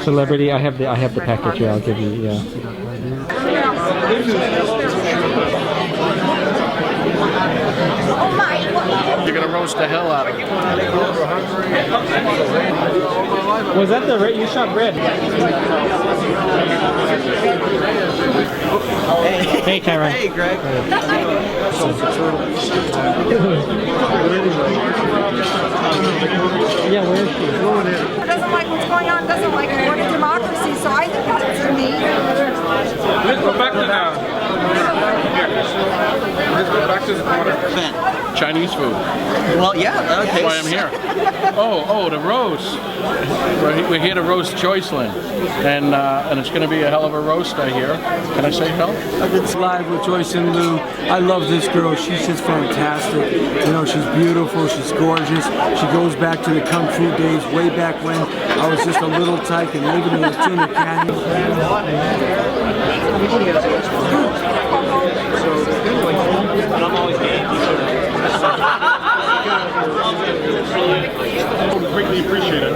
Celebrity. I have the package. Yeah, I'll give you. Yeah. You're gonna roast the hell out of it. Was that the red? You shot red. Hey, Tyron. Hey, Greg. Yeah, where is she? Doesn't like what's going on, doesn't like what a democracy, so I think that's for me. Let's go back to the... Let's go back to the corner. Chinese food. Well, yeah, that's why I'm here. Oh, the roast. We're here to roast Joycelyne, and it's going to be a hell of a roast, I hear. Can I say hell? It's live with Joycelyne Lew. I love this girl. She's just fantastic. You know, she's beautiful. She's gorgeous. She goes back to the Kung Fu days, way back when I was just a little tyke and living in the Tuna Canyon. Greatly appreciate it.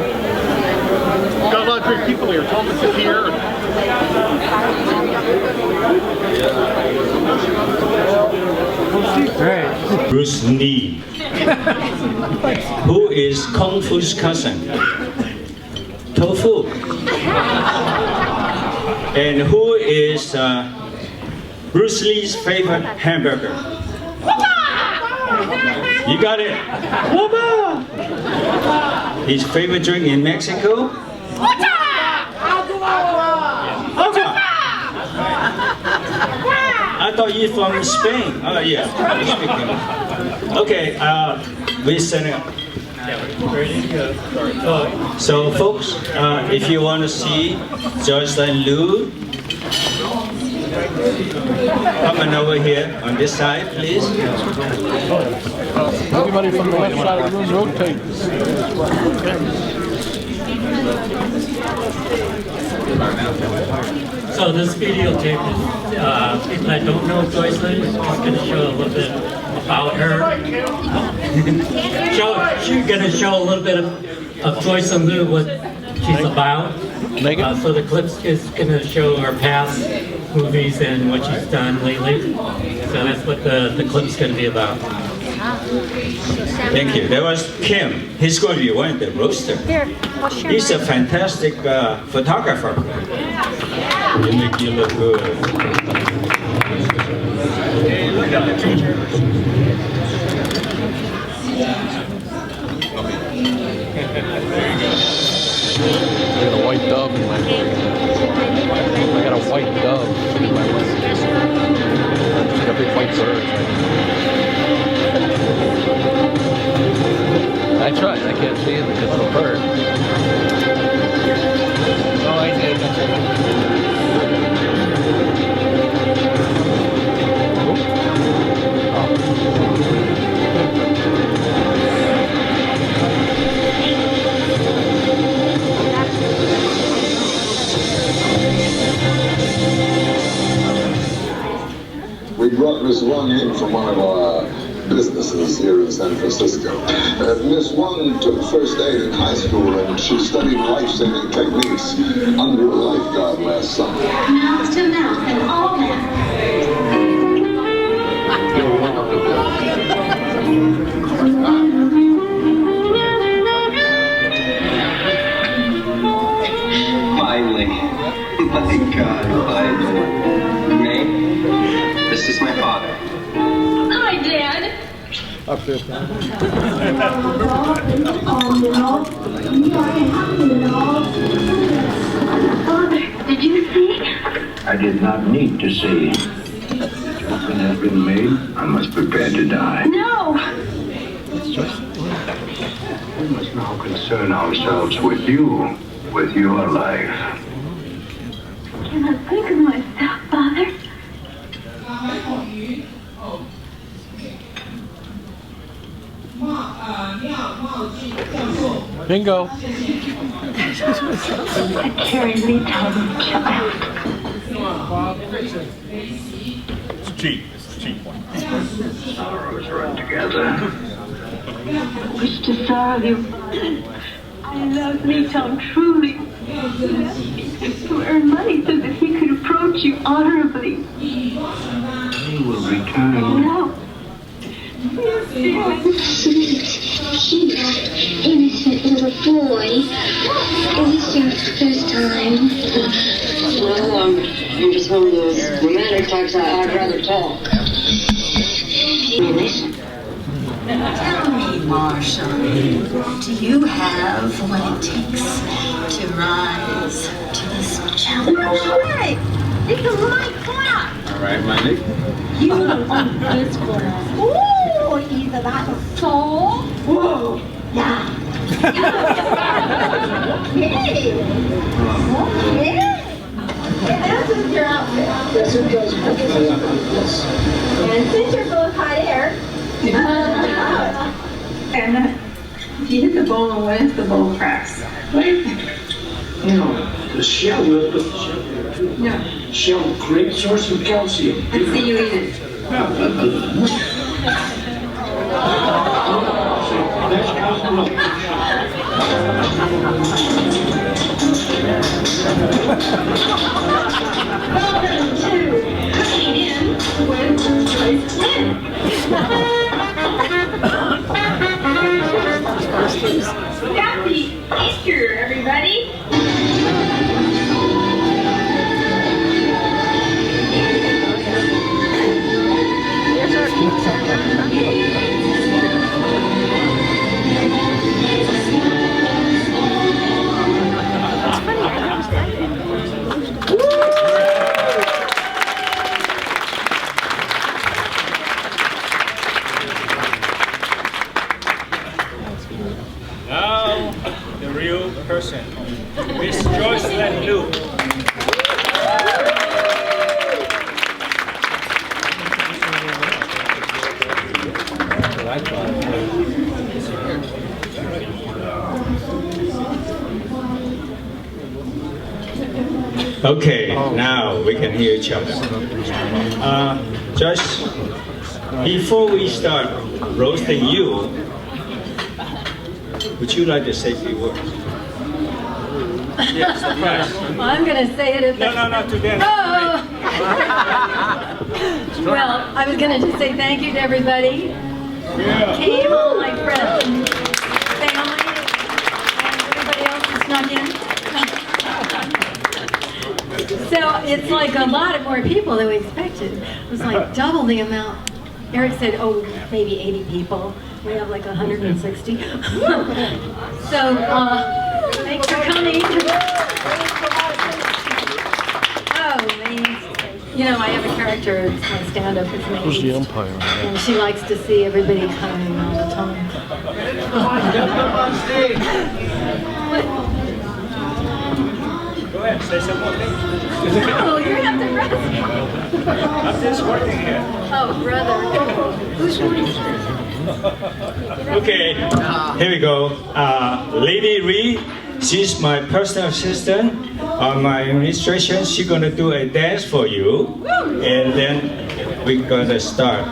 Got a lot of great people here. Tell them to sit here. Bruce Lee, who is Kung Fu's cousin, Tofu, and who is Bruce Lee's favorite hamburger. You got it. His favorite drink in Mexico? I thought you're from Spain. Oh yeah. Okay, we set it up. So folks, if you want to see Joycelyne Lew, come on over here on this side, please. Everybody from the left side of the room, rotate. So this videotape is, people that don't know Joycelyne, is just going to show a little bit about her. She's going to show a little bit of Joycelyne Lew, what she's about. So the clip's is going to show her past movies and what she's done lately. So that's what the clip's going to be about. Thank you. That was Kim. He's going to be one of the roaster. Here, I'll share He's a fantastic photographer. He'll make you look good. I got a white dove in my I got a white dove in my list. It's like a big white bird. I tried. I can't see it because of the bird. Oh, I did. We brought Miss Wong in from one of our businesses here in San Francisco. Miss Wong took first aid in high school and she studied life-saving techniques under a lifeguard last summer. Mouth to mouth and all that. Finally. My God, finally. May, this is my father. Hi, Dad. Up there. Father, did you see? I did not need to see. Something has been made. I must prepare to die. No. We must now concern ourselves with you, with your life. I cannot think of myself, Father. Bingo. That carries me down, child. It's cheap. It's a cheap one. Sorrows run together. I wish to sorrow you. I He loves me, Tom, truly. To earn money so that he could approach you honorably. He will return. No. Innocent little boy. Is this your first time? No, I'm just one of those romantic types. I'd rather talk. Listen. Tell me, Marshall, do you have what it takes to rise to this challenge? Right. You can like clap. All right, Monday. You on this one. Ooh, either that or so. Whoa. Yeah. Okay. Okay. This is your outfit. Yes, it does. Yes. And since you're both hot air, and if you hit the bowl and wins, the bowl cracks. Right? You know, the shell will put the shell there too. Yeah. Shell, great source of calcium. Let's see you eat it. Welcome to Cooking In with Joycelyne Lew. Happy Easter, everybody! Now, the real person, Miss Joycelyne Lew. Okay, now we can hear each other. Joyce, before we start roasting you, would you like to say a few words? Yes, Well, I'm going to say it at the... No, not to them. Oh! Well, I was going to just say thank you to everybody. Came, all my friends, family, and everybody else who snuck in. So it's like a lot more people than we expected. It was like double the amount. Eric said, oh, maybe 80 people. We have like 160. So, thanks for coming. Oh, man. You know, I have a character, it's my stand-up, it's my Who's the umpire? and she likes to see everybody coming all the time. Go ahead, say some more things. Oh, you have to rest. I'm just working here. Oh, brother. Who's doing Okay, here we go. Lady Reed, she's my personal assistant on my administration. She's gonna do a dance for you, and then we're gonna start.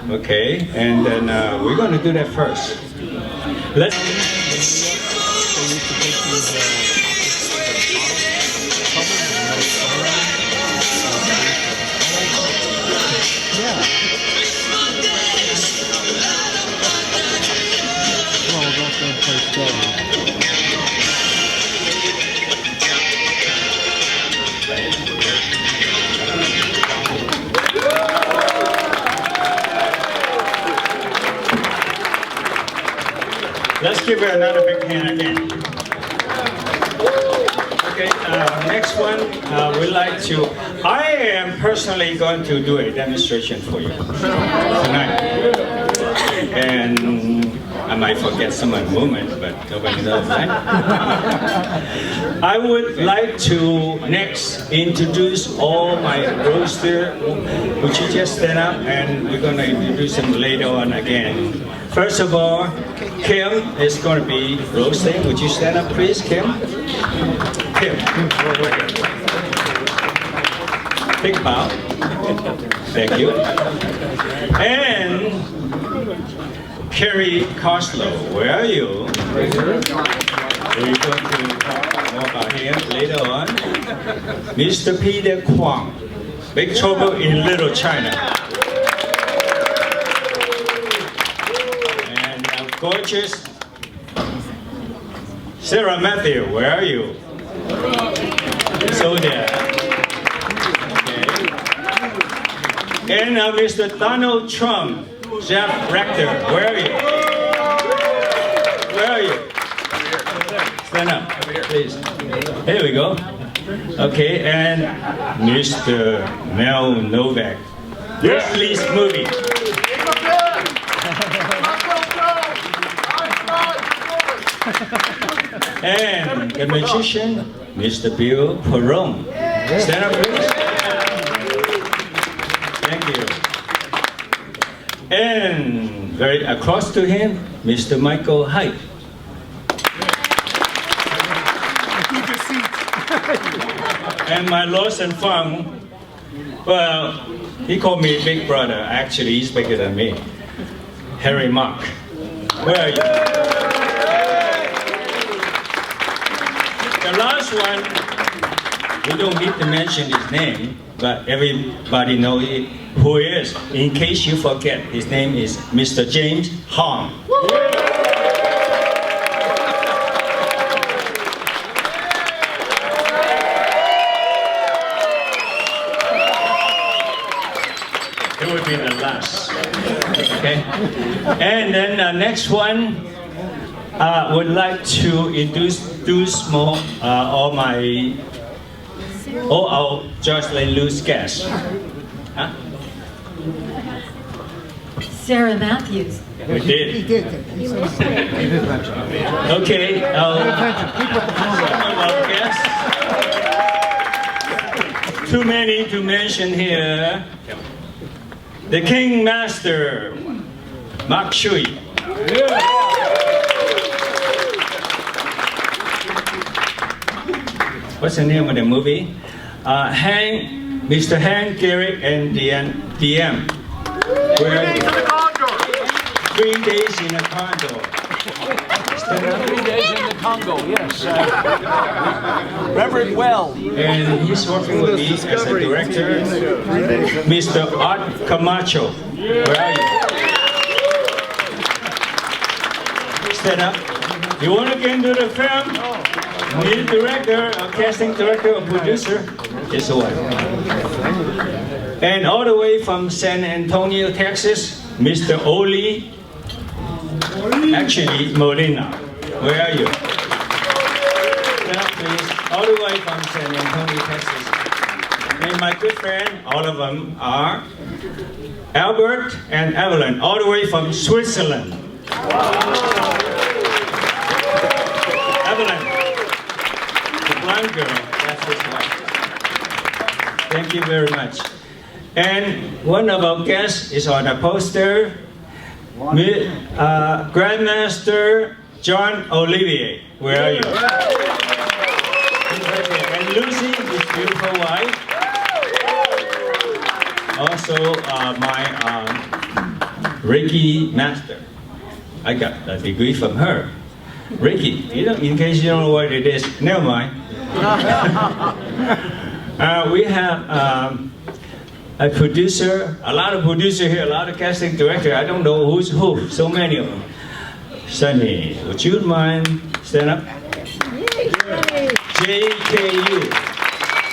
Okay, and then we're gonna do that first. Let's. Let's give her another big hand again. Okay, next one, we'd like to, I am personally going to do a demonstration for you tonight. And I might forget some of the movement, but nobody knows that. I would like to next introduce all my roaster. Would you just stand up, and we're going to introduce them later on again. First of all, Kim is going to be roasting. Would you stand up, please, Kim? Kim, big bow. Thank you. And Kerry Coslow, where are you? We're going to talk more about him later on. Mr. Peter Kwong, Big Trouble in Little China. And our gorgeous Sarah Matthew, where are you? So there. Okay. And Mr. Donald Trump, Jeff Rector, where are you? Where are you? Stand up, please. Here we go. Okay, and Mr. Mel Novak, Wesley's movie. And the magician, Mr. Bill Perron. Stand up, please. Thank you. And very across to him, Mr. Michael Hyde. And my lost and found, well, he called me Big Brother. Actually, he's bigger than me. Harry Mark. Where are you? The last one, we don't need to mention his name, but everybody knows who he is. In case you forget, his name is Mr. James Hong. It would be the last. Okay? And then the next one, would like to introduce more all our Joycelyne Lew's guests. Huh? Sarah Matthews. We did. He did. Okay. Some of our guests. Too many to mention here. The King Master, Mark Shui. What's the name of the movie? Mr. Hank, Gary, and DM. 3 days in the Congo. 3 days in the Congo. 3 days in the Congo, yes. Remember it well. And he's working with me as a director, Mr. Art Camacho. Where are you? Stand up. You want to get into the film? Need a director, a casting director, a producer. It's the one. And all the way from San Antonio, Texas, Mr. Oli. Actually, Molina. Where are you? Stand up, please. All the way from San Antonio, Texas. And my good friend, all of them are Albert and Evelyn, all the way from Switzerland. Evelyn, the blonde girl, that's his wife. Thank you very much. And one of our guests is on the poster, Grandmaster John Olivier. Where are you? He's right there. And Lucy, his beautiful wife. Also, my Reiki master. I got a degree from her. Reiki, in case you don't know what it is, never mind. We have a producer, a lot of producers here, a lot of casting directors. I don't know who's who, so many of them. Sunny, would you mind stand up? JKU.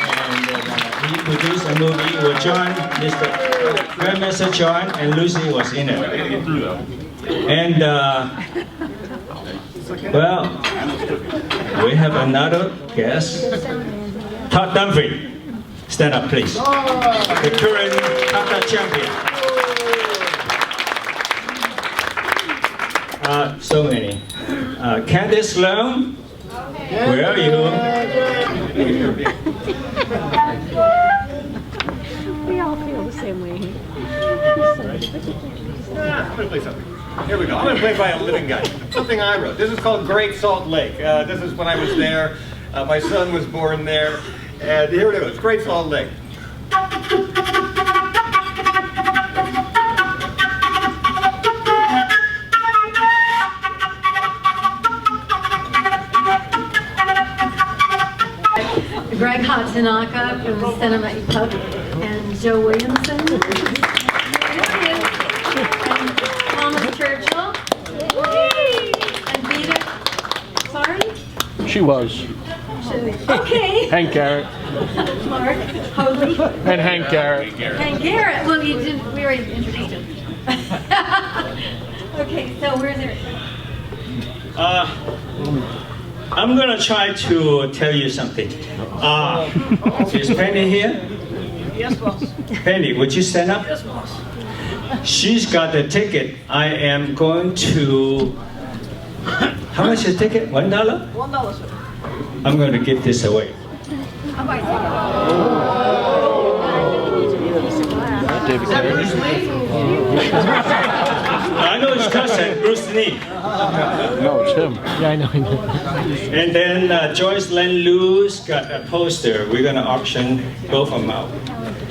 And he produced a movie with John, Mr. Grandmaster John, and Lucy was in it. And, well, we have another guest, Todd Dunphy. Stand up, please. The current kata champion. So many. Candice Lew, where are you? We all feel the same way. I'm going to play something. Here we go. I'm going to play by a living guy. Something I wrote. This is called Great Salt Lake. This is when I was there. My son was born there. And here it is. Great Salt Lake. Cinnamon Cook, and Joe Williamson, and Thomas Churchill, and Vita. Sorry? She was. Okay. Hank Garrett. Mark Hoadley. And Hank Garrett. Hank Garrett. Well, you didn't. We already introduced him. Okay, so where's Eric? I'm gonna try to tell you something. Is Penny here? Yes, boss. Penny, would you stand up? Yes, boss. She's got the ticket. I am going to. How much is the ticket? $1? $1, sir. I'm going to give this away. David Carradine. I know his cousin, Bruce Lee. No, it's him. Yeah, I know. And then Joycelyne Lew's got a poster. We're going to auction both of them out.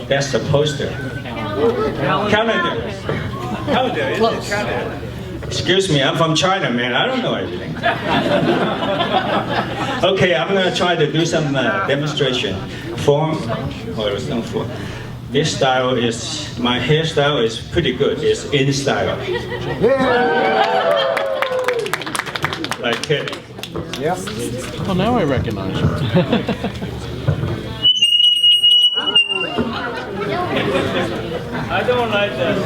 That's the poster. Calendar. Excuse me, I'm from China, man. I don't know everything. Okay, I'm going to try to do some demonstration. Form, or it's not form. This style is, my hairstyle is pretty good. It's in style. Like Kitty. Yep. Oh, now I recognize her. I don't like this.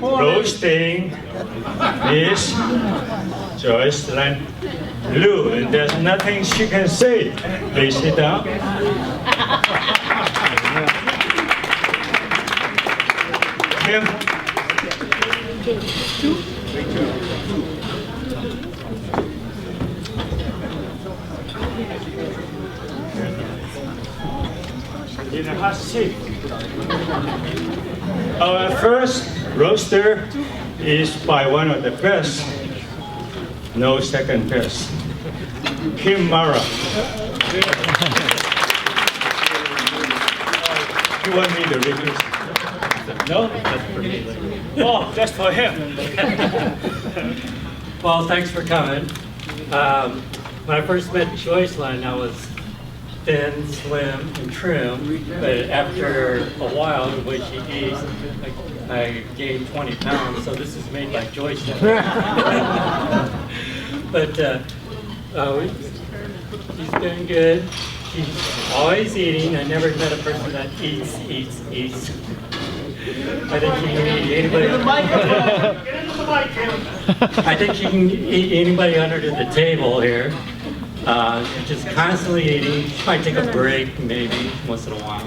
Roasting is Joycelyne Lew, and there's nothing she can say. Please sit down. Kim. In a hot seat. Our first roaster is by one of the best, no second best, Kim Mara. You want me to read this? No? That's for me. Oh, that's for him. Well, thanks for coming. When I first met Joycelyne, I was thin, slim, and trim, but after a while, the way she eats, I gained 20 pounds, so this is made by Joycelyne. But she's doing good. She's always eating. I never met a person that eats. I think she can eat anybody. I think she can eat anybody under the table here. Just constantly eating. She might take a break, maybe once in a while,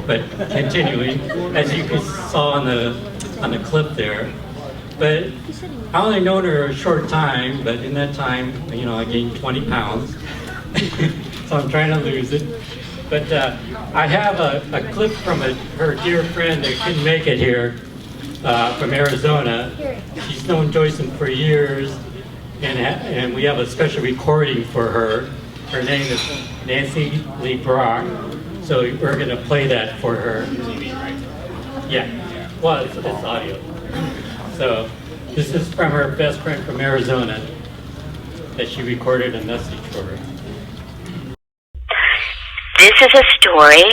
but continuing, as you saw on the clip there. But I only known her a short time, but in that time, you know, I gained 20 pounds, so I'm trying to lose it. But I have a clip from her dear friend that couldn't make it here, from Arizona. She's known Joycelyne for years. And we have a special recording for her. Her name is Nancy Lee Brock. So we're going to play that for her. Yeah. Well, it's audio. So this is from her best friend from Arizona that she recorded a message for her. This is a story,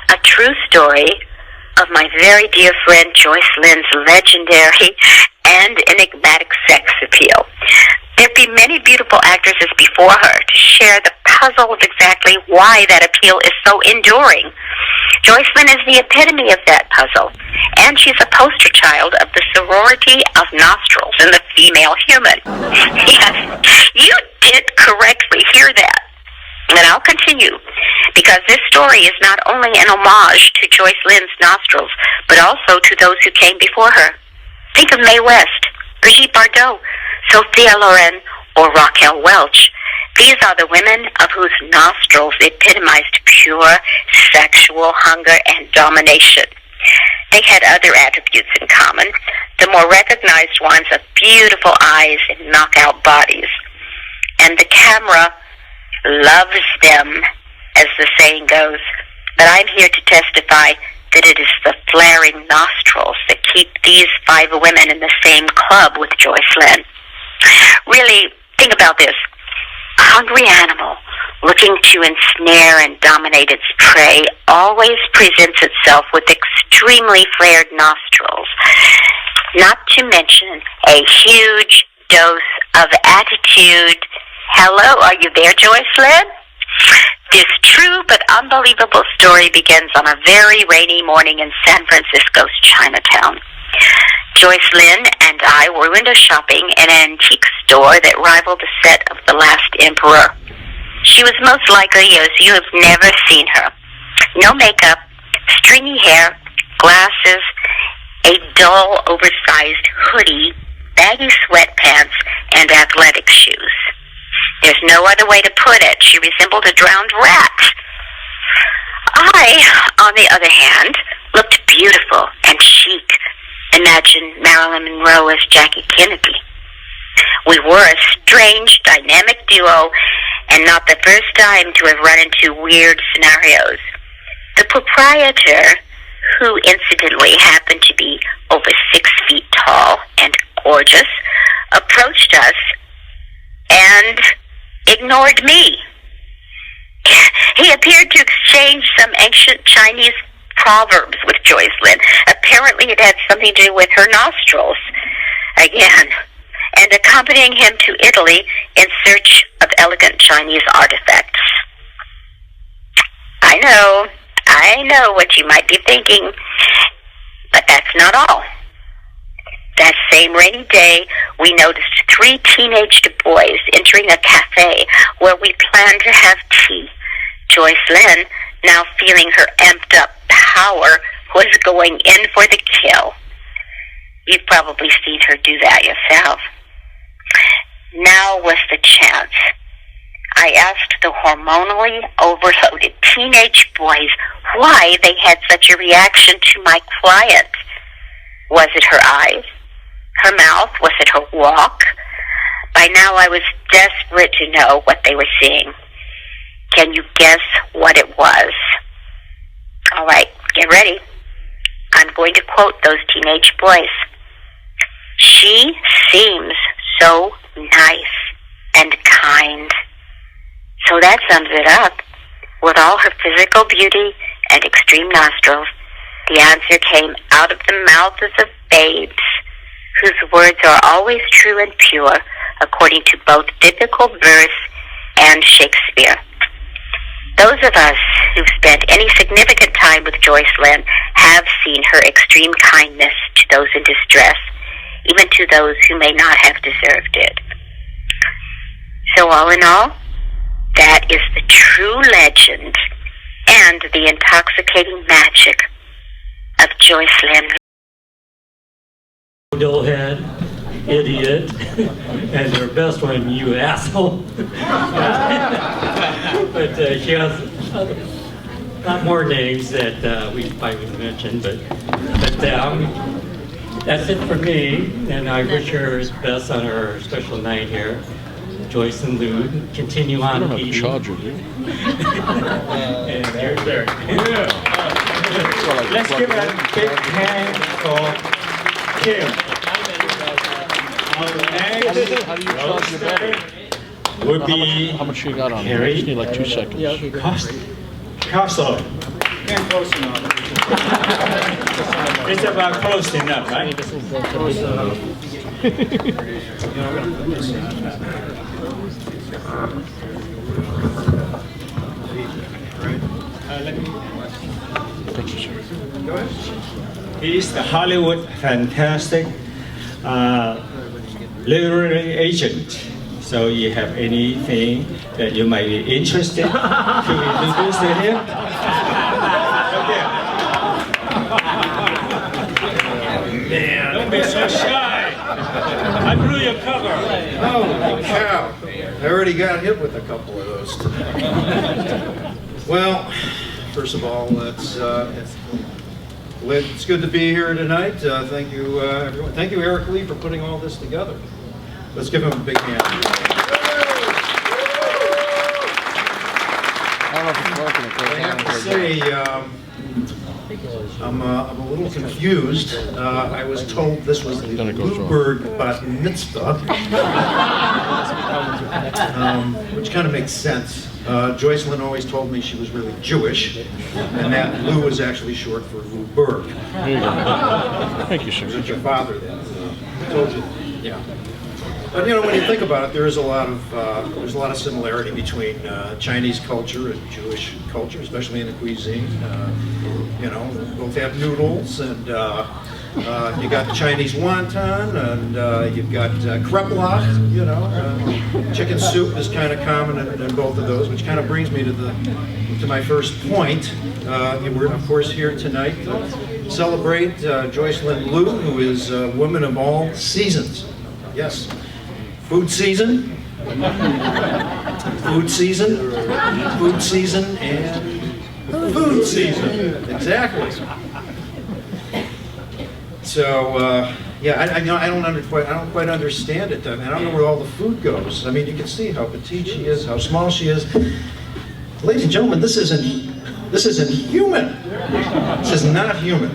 a true story, of my very dear friend Joycelyne's legendary and enigmatic sex appeal. There'd be many beautiful actresses before her to share the puzzle of exactly why that appeal is so enduring. Joycelyne is the epitome of that puzzle, and she's a poster child of the sorority of nostrils in the female human. Yes, you did correctly hear that. And I'll continue, because this story is not only an homage to Joycelyne's nostrils, but also to those who came before her. Think of Mae West, Brigitte Bardot, Sophia Loren, or Raquel Welch. These are the women of whose nostrils epitomized pure sexual hunger and domination. They had other attributes in common, the more recognized ones of beautiful eyes and knockout bodies. And the camera loves them, as the saying goes, but I'm here to testify that it is the flaring nostrils that keep these 5 women in the same club with Joycelyne. Really, think about this. A hungry animal looking to ensnare and dominate its prey always presents itself with extremely flared nostrils, not to mention a huge dose of attitude. Hello, are you there, Joycelyne? This true but unbelievable story begins on a very rainy morning in San Francisco's Chinatown. Joycelyne and I were window shopping in an antique store that rivaled the set of The Last Emperor. She was most likely as you have never seen her. No makeup, stringy hair, glasses, a dull, oversized hoodie, baggy sweatpants, and athletic shoes. There's no other way to put it. She resembled a drowned rat. I, on the other hand, looked beautiful and chic. Imagine Marilyn Monroe as Jackie Kennedy. We were a strange, dynamic duo, and not the first time to have run into weird scenarios. The proprietor, who incidentally happened to be over 6 feet tall and gorgeous, approached us and ignored me. He appeared to exchange some ancient Chinese proverbs with Joycelyne. Apparently it had something to do with her nostrils. Again, and accompanying him to Italy in search of elegant Chinese artifacts. I know what you might be thinking, but that's not all. That same rainy day, we noticed 3 teenage boys entering a cafe where we planned to have tea. Joycelyne, now feeling her amped up power, was going in for the kill. You've probably seen her do that yourself. Now was the chance. I asked the hormonally overloaded teenage boys why they had such a reaction to my client. Was it her eyes? Her mouth? Was it her walk? By now I was desperate to know what they were seeing. Can you guess what it was? All right, get ready. I'm going to quote those teenage boys. She seems so nice and kind. So that sums it up. With all her physical beauty and extreme nostrils, the answer came out of the mouths of babes, whose words are always true and pure, according to both biblical verse and Shakespeare. Those of us who've spent any significant time with Joycelyne have seen her extreme kindness to those in distress, even to those who may not have deserved it. So all in all, that is the true legend and the intoxicating magic of Joycelyne. Dollhead, idiot, and her best one, you asshole. But she has a lot more names that we probably would mention, but that's it for me, and I wish her the best on her special night here. Joycelyne Lew, continue on. I don't have a charger, do you? And there's Derek. Yeah. Let's give a big hand for Kim. How do you charge your battery? Would be how much you got on it? I just need like 2 seconds. Castle. Close enough. It's about close enough, right? Close enough. Let me Thank you, sir. Go ahead. He's the Hollywood fantastic literary agent. So you have anything that you might be interested to introduce to him? Okay. Man, Don't be so shy. I blew your cover. holy cow. I already got hit with a couple of those today. Well, first of all, it's good to be here tonight. Thank you, everyone. Thank you, Eric Lee, for putting all this together. Let's give him a big hand. I don't know if it's working. I have to say, I'm a little confused. I was told this was the Bluebird bat mitzvah, which kind of makes sense. Joycelyne always told me she was really Jewish, and that Lew is actually short for Lew Berg. There you go. Thank you, sir. Was it your father then? I told you. Yeah. But you know, when you think about it, there's a lot of similarity between Chinese culture and Jewish culture, especially in the cuisine. You know, both have noodles, and you got Chinese wonton, and you've got kreplach. You know, chicken soup is kind of common in both of those, which kind of brings me to my first point. We're of course here tonight to celebrate Joycelyne Lew, who is a woman of all seasons. Yes. Food season, food season, food season, and food season. Exactly. So yeah, I don't quite understand it. I mean, I don't know where all the food goes. I mean, you can see how petite she is, how small she is. Ladies and gentlemen, this isn't human. This is not human.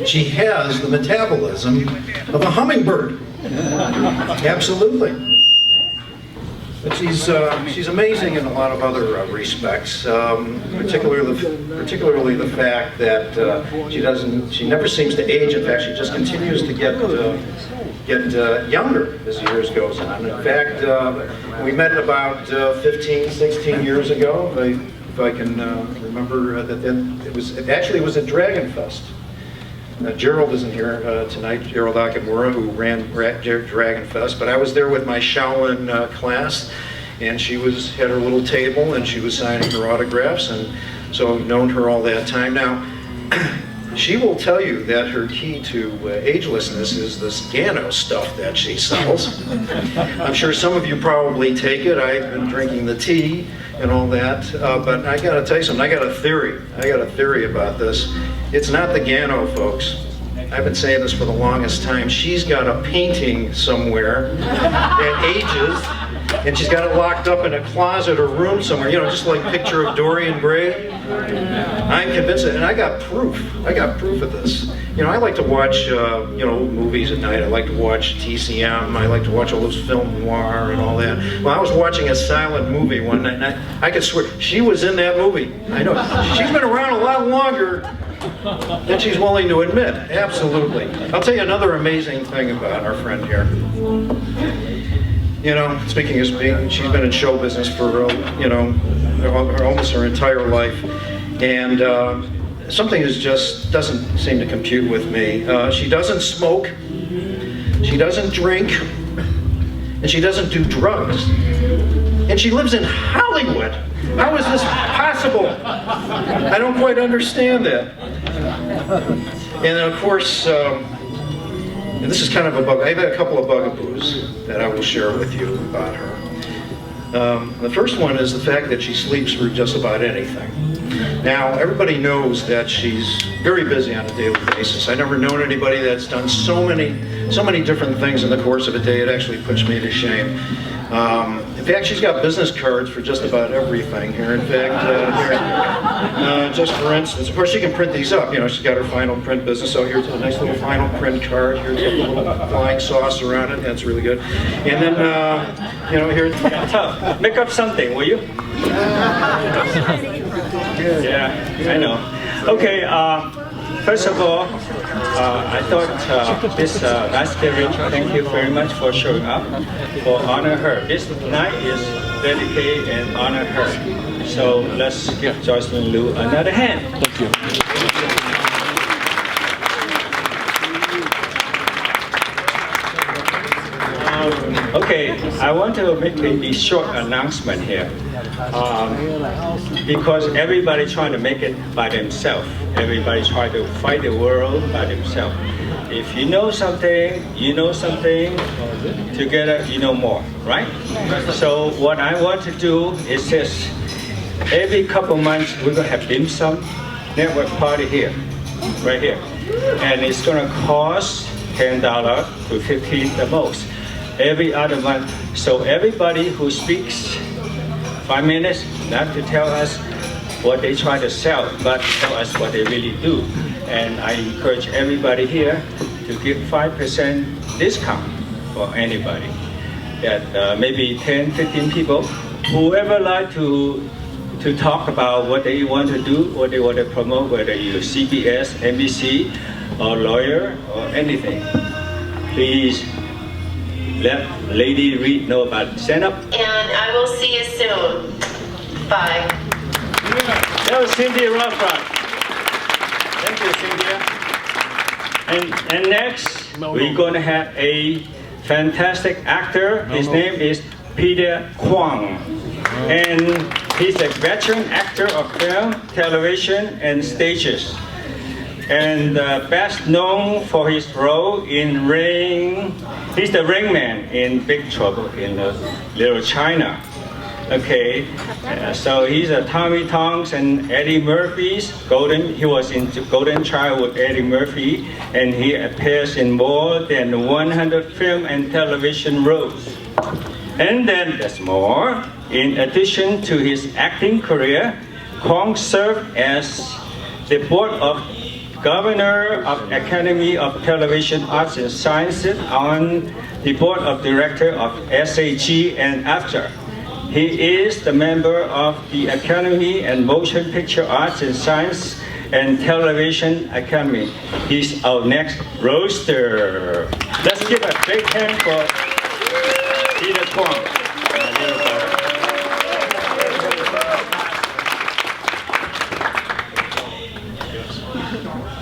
She has the metabolism of a hummingbird. Absolutely. But she's amazing in a lot of other respects, particularly the fact that she never seems to age. In fact, she just continues to get younger as years goes on. In fact, we met about 15, 16 years ago. If I can remember that then it was at Dragon Fest. Gerald isn't here tonight, Gerald Akamura, who ran Dragon Fest, but I was there with my Shaolin class, and she had her little table, and she was signing her autographs, and so I've known her all that time. Now, she will tell you that her key to agelessness is this Gano stuff that she sells. I'm sure some of you probably take it. I've been drinking the tea and all that, but I gotta tell you something, I got a theory about this. It's not the Gano, folks. I've been saying this for the longest time. She's got a painting somewhere that ages, and she's got it locked up in a closet or room somewhere, you know, just like picture of Dorian Gray. I'm convinced of it, and I got proof of this. You know, I like to watch, movies at night. I like to watch TCM. I like to watch all those film noir and all that. Well, I was watching a silent movie one night, and I could swear she was in that movie. I know. She's been around a lot longer than she's willing to admit. Absolutely. I'll tell you another amazing thing about our friend here. You know, speaking of speaking, she's been in show business for, almost her entire life. And something just doesn't seem to compute with me. She doesn't smoke, she doesn't drink, and she doesn't do drugs. And she lives in Hollywood. How is this possible? I don't quite understand that. And then, of course, and this is kind of a bug. I've had a couple of bugaboos that I will share with you about her. The first one is the fact that she sleeps through just about anything. Now, everybody knows that she's very busy on a daily basis. I've never known anybody that's done so many different things in the course of a day. It actually puts me to shame. In fact, she's got business cards for just about everything here. In fact, just for instance, of course, she can print these up. You know, she's got her final print business. So here's a nice little final print card. Here's a little flying saucer on it. That's really good. And then, here's tough. Make up something, will you? Yeah, I know. Okay. First of all, I thought this last period, thank you very much for showing up, for honor her. This night is dedicated and honor her. So let's give Joycelyne Lew another hand. Thank you. Okay, I want to make a short announcement here. Because everybody trying to make it by themselves. Everybody trying to fight the world by themselves. If you know something, together you know more, right? So what I want to do is this. Every couple months we're going to have dim sum network party here, right here. And it's going to cost $10 to $15 the most. Every other month. So everybody who speaks 5 minutes, not to tell us what they try to sell, but tell us what they really do. And I encourage everybody here to give 5% discount for anybody. That maybe 10, 15 people, whoever like to talk about what they want to do, what they want to promote, whether you're CBS, NBC, or lawyer, or anything. Please let Lady Reed know about it. Stand up. And I will see you soon. Bye. That was Cynthia Rothrock. Thank you, Cynthia. And next, we're going to have a fantastic actor. His name is Peter Kwong. And he's a veteran actor of film, television, and stages. And best known for his role in he's the Ring Man in Big Trouble in Little China. Okay, so he's a Tommy Tonks and Eddie Murphy's he was in Golden Child with Eddie Murphy, and he appears in more than 100 film and television roles. And then there's more. In addition to his acting career, Kwong served as the board of Governor of Academy of Television Arts and Sciences on the board of director of SAG and AFTRA. He is the member of the Academy and Motion Picture Arts and Science and Television Academy. He's our next roaster. Let's give a big hand for Peter Kwong.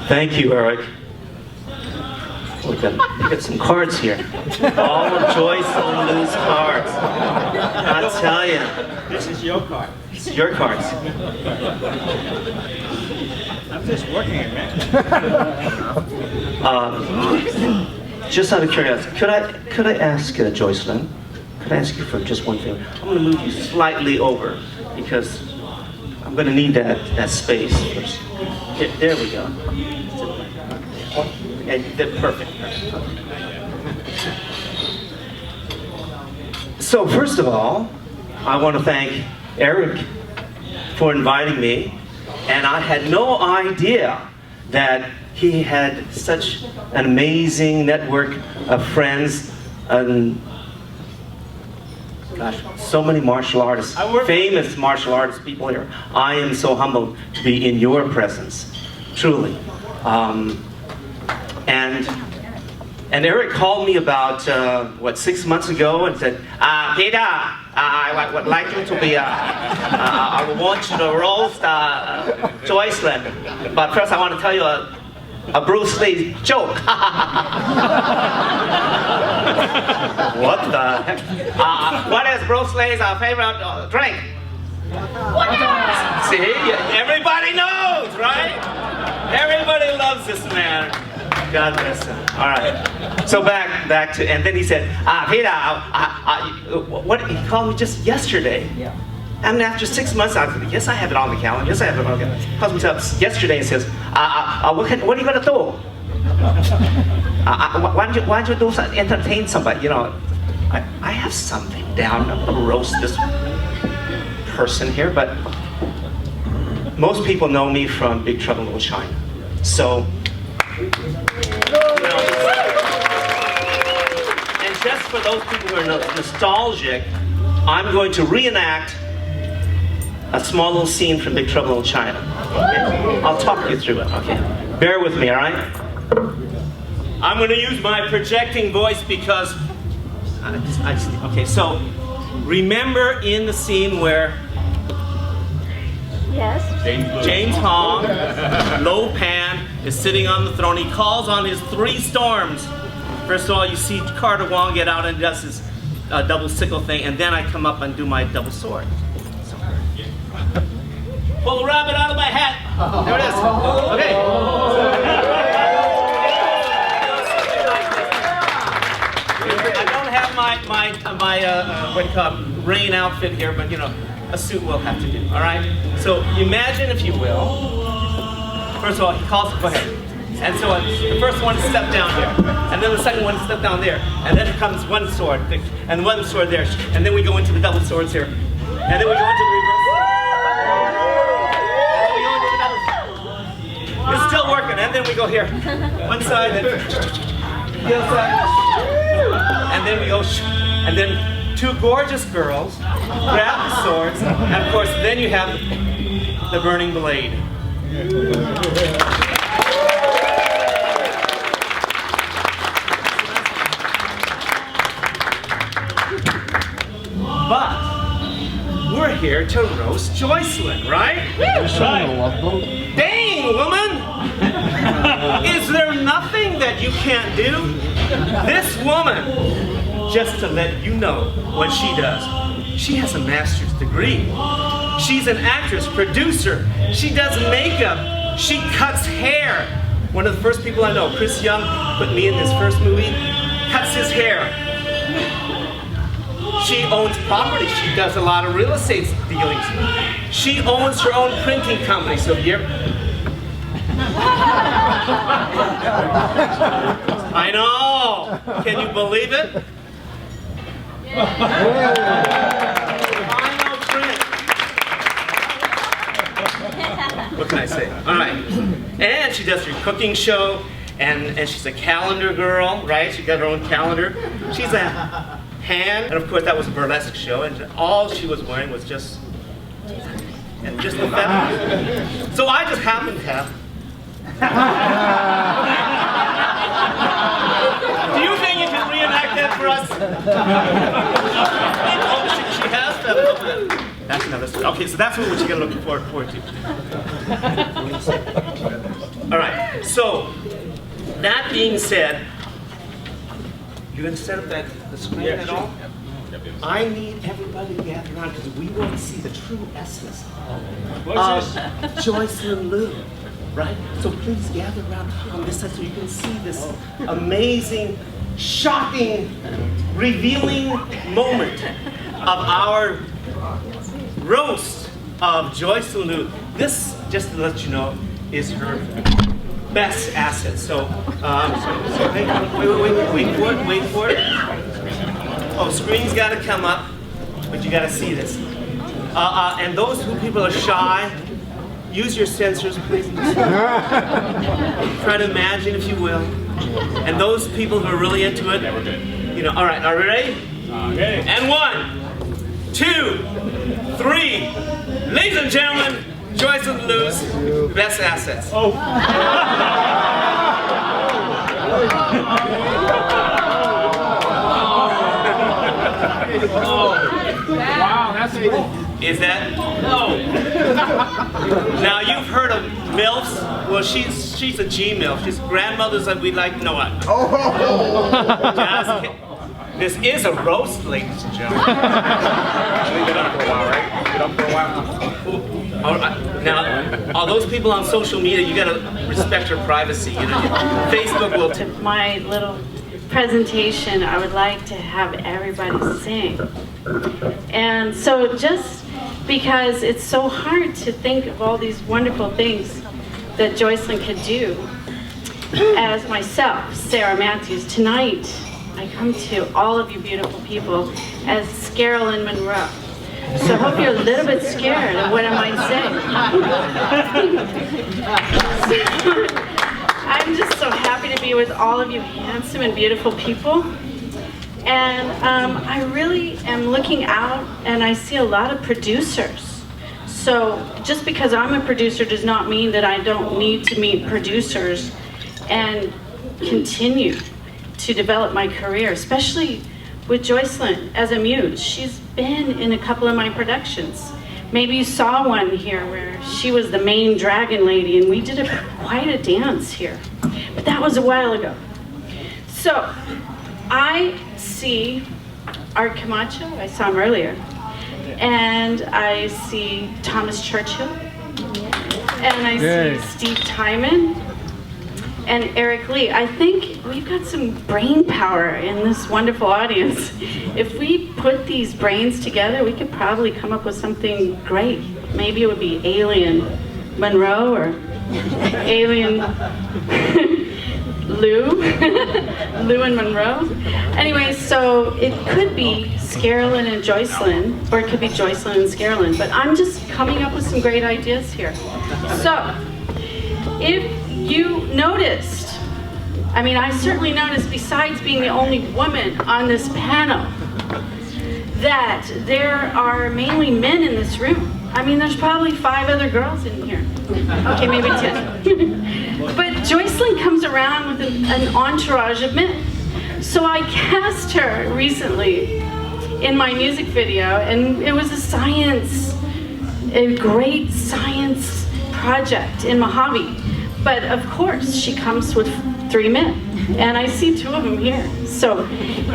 Thank you, Eric. We got some cards here. All of Joycelyne Lew's cards. I tell you. This is your card. This is your cards. I'm just working it, man. Just out of curiosity, could I ask Joycelyne? Could I ask you for just one thing? I'm going to move you slightly over because I'm going to need that space first. There we go. Okay, perfect. So first of all, I want to thank Eric for inviting me, and I had no idea that he had such an amazing network of friends and gosh, so many martial artists, famous martial artist people here. I am so humbled to be in your presence, truly. And Eric called me about, 6 months ago and said, Peter, I would like you to be, I want you to roast Joycelyne. But first I want to tell you a Bruce Lee joke. What the heck? What is Bruce Lee's favorite drink? See, everybody knows, right? Everybody loves this man. God bless him. All right. So back to, and then he said, Peter, what he called me just yesterday. Yeah. And after 6 months, I said, yes, I have it on the calendar. Yes, I have it on the calendar. He calls me up yesterday and says, what are you gonna do? Why don't you do something, entertain somebody? You know, I have something down. I'm gonna roast this person here, but most people know me from Big Trouble in Little China. So, and just for those people who are nostalgic, I'm going to reenact a small little scene from Big Trouble in Little China. Okay? I'll talk you through it, okay? Bear with me, all right? I'm going to use my projecting voice because okay, so remember in the scene where Yes. James Hong, Lo Pan, is sitting on the throne. He calls on his 3 storms. First of all, you see Carter Wong get out and does his double sickle thing, and then I come up and do my double sword. Pull the rabbit out of my hat. There it is. Okay. I don't have my what do you call it, rain outfit here, but you know, a suit will have to do. All right. So imagine, if you will. First of all, he calls. Go ahead. And so the first one step down here, and then the second one step down there, and then comes one sword, and one sword there, and then we go into the double swords here, and then we go into the reverse. It's still working, and then we go here. One side, then the other side, and then we go, and then 2 gorgeous girls grab the swords, and of course, then you have the burning blade. But we're here to roast Joycelyne, right? Dang, woman! Is there nothing that you can't do? This woman, just to let you know what she does, she has a master's degree. She's an actress, producer. She does makeup. She cuts hair. One of the first people I know, Chris Young, put me in his first movie, cuts his hair. She owns property. She does a lot of real estate dealings. She owns her own printing company. So here, I know. Can you believe it? Final print. What can I say? All right. And she does her cooking show, and she's a calendar girl, right? She got her own calendar. She's a hand, and of course that was a burlesque show, and all she was wearing was just the feathers. So I just happened to have. Do you think you can reenact that for us? Oh, she has feathers. That's another story. Okay, so that's what you're gonna look forward to. All right. So that being said. You're going to set up the screen at all? I need everybody to gather around because we want to see the true essence of Joycelyne Lew, right? So please gather around on this side so you can see this amazing, shocking, revealing moment of our roast of Joycelyne Lew. This, just to let you know, is her best asset. So, wait for it. Oh, screen's got to come up, but you got to see this. And those who people are shy, use your sensors, please. Try to imagine, if you will. And those people who are really into it, you know. All right, are we ready? Okay. And 1, 2, 3. Ladies and gentlemen, Joycelyne Lew's best assets. Oh. Wow, that's cool. Is that? No. Now you've heard of MILFs. Well, she's a G MILF. She's grandmothers that we like. No, what? This is a roast, ladies and gentlemen. Leave it up for a while, right? Leave it up for a while. Now, all those people on social media, you gotta respect your privacy. You know, Facebook will. My little presentation, I would like to have everybody sing. And so just because it's so hard to think of all these wonderful things that Joycelyne could do, as myself, Sarah Matthews, tonight I come to all of you beautiful people as Scarolyn Monroe. So I hope you're a little bit scared of what I might say. I'm just so happy to be with all of you handsome and beautiful people. And I really am looking out and I see a lot of producers. So just because I'm a producer does not mean that I don't need to meet producers and continue to develop my career, especially with Joycelyne as a muse. She's been in a couple of my productions. Maybe you saw one here where she was the main dragon lady and we did quite a dance here. But that was a while ago. So, I see Art Camacho, I saw him earlier, and I see Thomas Churchill, and I see Steve Timon, and Eric Lee. I think we've got some brain power in this wonderful audience. If we put these brains together, we could probably come up with something great. Maybe it would be Alien Monroe or Alien Lew, Lew and Monroe. Anyway, so it could be Scarlett and Joycelyne, or it could be Joycelyne and Scarlett, but I'm just coming up with some great ideas here. So, if you noticed, I mean, I certainly noticed, besides being the only woman on this panel, that there are mainly men in this room. I mean, there's probably 5 other girls in here. Okay, maybe 10. But Joycelyne comes around with an entourage of men. So I cast her recently in my music video, and it was a great science project in Mojave. But of course, she comes with 3 men, and I see 2 of them here. So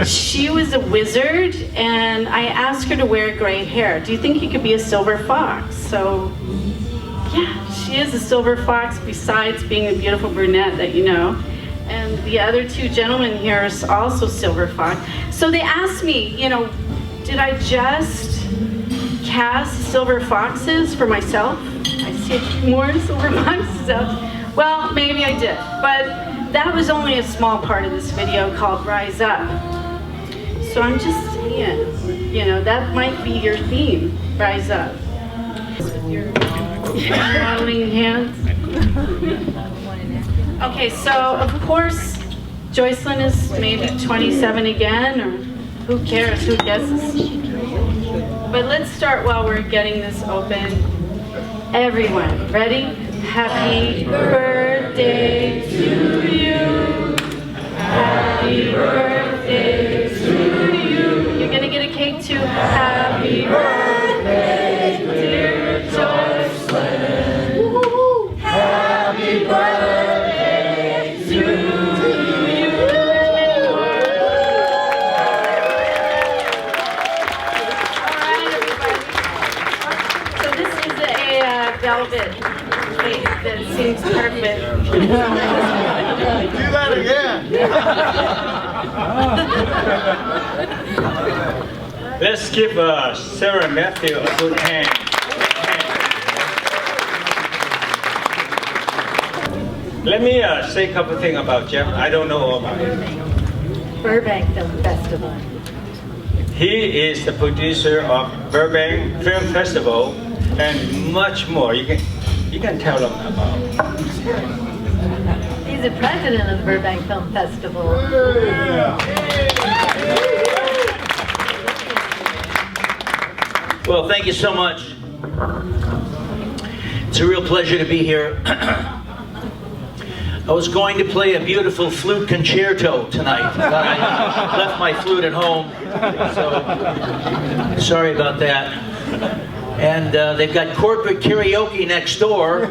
she was a wizard, and I asked her to wear gray hair. Do you think you could be a silver fox? So yeah, she is a silver fox besides being the beautiful brunette that you know. And the other 2 gentlemen here are also silver fox. So they asked me, you know, did I just cast silver foxes for myself? I see more silver foxes out. Well, maybe I did, but that was only a small part of this video called Rise Up. So I'm just saying, you know, that might be your theme, Rise Up. With your modeling hands. Okay, so of course, Joycelyne is maybe 27 again, or who cares, who guesses? But let's start while we're getting this open. Everyone, ready? Happy birthday to you. Happy birthday to you. You're gonna get a cake too. Happy birthday, dear Joycelyne. Woo-hoo. Happy birthday to you. All right, everybody. So this is a velvet cake that seems perfect. Do that again. Let's give Sarah Matthew a good hand. Let me say a couple things about Jeff. I don't know all about him. Burbank Film Festival. He is the producer of Burbank Film Festival and much more. You can tell them about. He's the president of the Burbank Film Festival. Well, thank you so much. It's a real pleasure to be here. I was going to play a beautiful flute concerto tonight, but I left my flute at home, so sorry about that. And they've got corporate karaoke next door.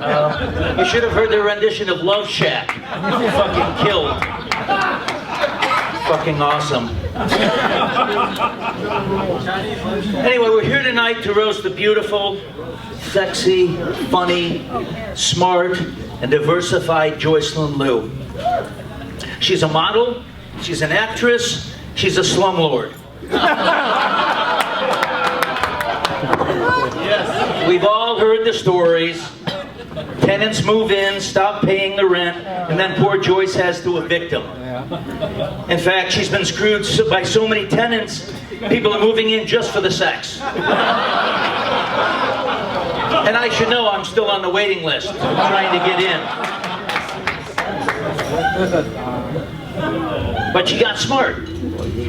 You should have heard their rendition of Love Shack. Fucking killed. Fucking awesome. Anyway, we're here tonight to roast the beautiful, sexy, funny, smart, and diversified Joycelyne Lew. She's a model, she's an actress, she's a slumlord. Yes. We've all heard the stories. Tenants move in, stop paying the rent, and then poor Joyce has to evict them. In fact, she's been screwed by so many tenants, people are moving in just for the sex. And I should know I'm still on the waiting list, trying to get in. But she got smart.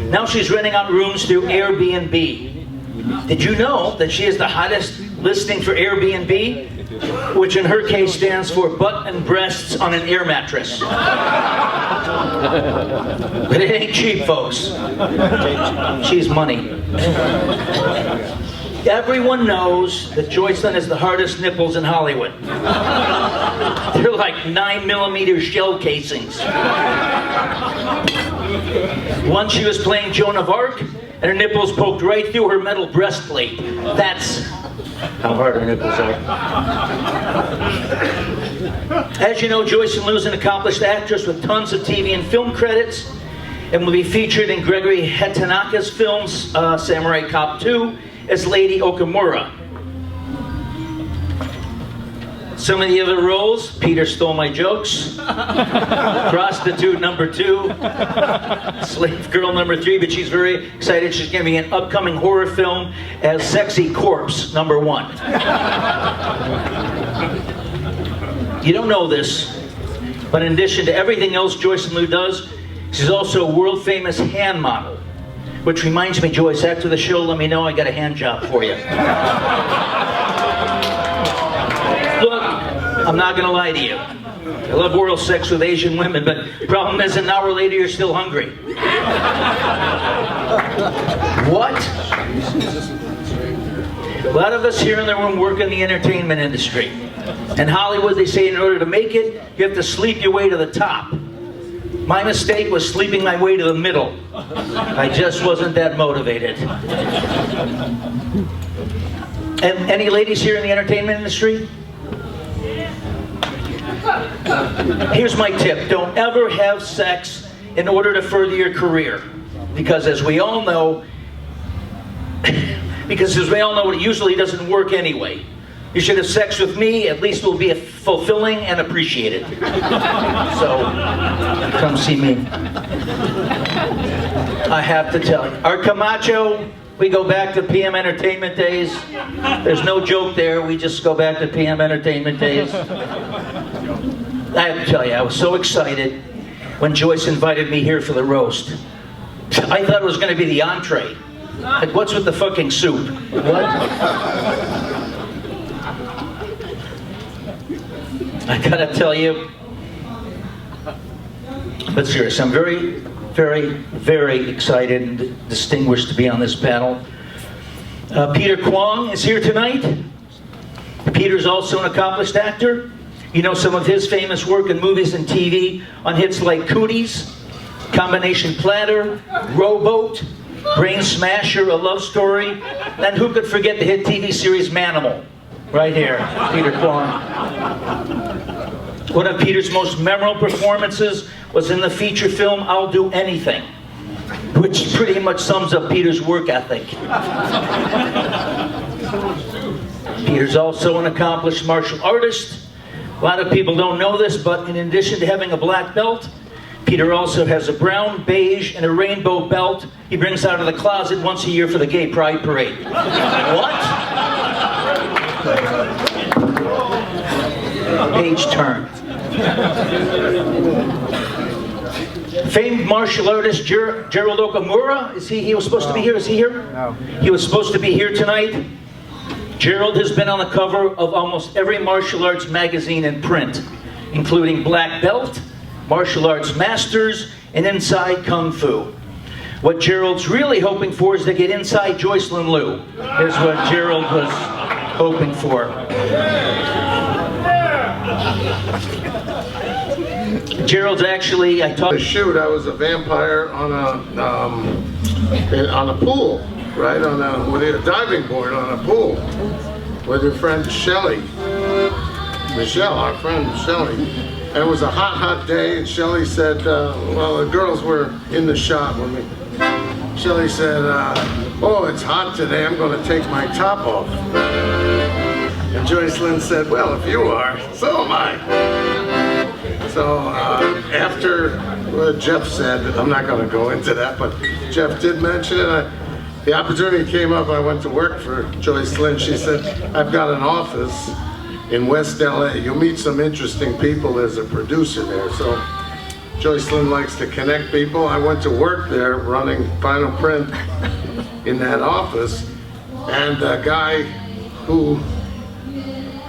Now she's renting out rooms through Airbnb. Did you know that she is the hottest listing for Airbnb? Which in her case stands for butt and breasts on an air mattress. But it ain't cheap, folks. She's money. Everyone knows that Joycelyne has the hardest nipples in Hollywood. They're like 9mm shell casings. Once she was playing Joan of Arc, and her nipples poked right through her metal breastplate. That's how hard her nipples are. As you know, Joycelyne Lew is an accomplished actress with tons of TV and film credits, and will be featured in Gregory Hatanaka's films, Samurai Cop 2, as Lady Okamura. Some of the other roles: Peter Stole My Jokes, Prostitute number 2, Slave Girl number 3, but she's very excited. She's going to be in an upcoming horror film as Sexy Corpse number 1. You don't know this, but in addition to everything else Joycelyne Lew does, she's also a world-famous hand model. Which reminds me, Joyce, after the show, let me know. I got a hand job for you. Look, I'm not going to lie to you. I love oral sex with Asian women, but the problem is an hour later you're still hungry. What? A lot of us here in the room work in the entertainment industry. In Hollywood, they say in order to make it, you have to sleep your way to the top. My mistake was sleeping my way to the middle. I just wasn't that motivated. And any ladies here in the entertainment industry? Here's my tip. Don't ever have sex in order to further your career. Because as we all know, it usually doesn't work anyway. You should have sex with me, at least it will be fulfilling and appreciated. So, come see me. I have to tell you. Our Camacho, we go back to PM Entertainment days. There's no joke there, we just go back to PM Entertainment days. I have to tell you, I was so excited when Joyce invited me here for the roast. I thought it was going to be the entree. Like, what's with the fucking soup? What? I gotta tell you, but seriously, I'm very, very, very excited and distinguished to be on this panel. Peter Kwong is here tonight. Peter's also an accomplished actor. You know some of his famous work in movies and TV on hits like Cooties, Combination Platter, Rowboat, Brain Smasher, A Love Story, and who could forget the hit TV series Manimal? Right here, Peter Kwong. One of Peter's most memorable performances was in the feature film I'll Do Anything, which pretty much sums up Peter's work ethic. Peter's also an accomplished martial artist. A lot of people don't know this, but in addition to having a black belt, Peter also has a brown, beige, and a rainbow belt he brings out of the closet once a year for the Gay Pride Parade. What? Page turn. Famed martial artist Gerald Okamura, he was supposed to be here? Is he here? No. He was supposed to be here tonight. Gerald has been on the cover of almost every martial arts magazine in print, including Black Belt, Martial Arts Masters, and Inside Kung Fu. What Gerald's really hoping for is to get inside Joycelyne Lew, is what Gerald was hoping for. Gerald's actually, I talked. Shoot, I was a vampire on a pool, right? With a diving board on a pool with your friend Shelley, Michelle, our friend Shelley. And it was a hot, hot day, and Shelley said, well, the girls were in the shop with me. Shelley said, oh, it's hot today, I'm going to take my top off. And Joycelyne said, well, if you are, so am I. So after Jeff said, I'm not going to go into that, but Jeff did mention it. The opportunity came up, I went to work for Joycelyne. She said, I've got an office in West LA. You'll meet some interesting people as a producer there. So Joycelyne likes to connect people. I went to work there running Final Print in that office, and a guy who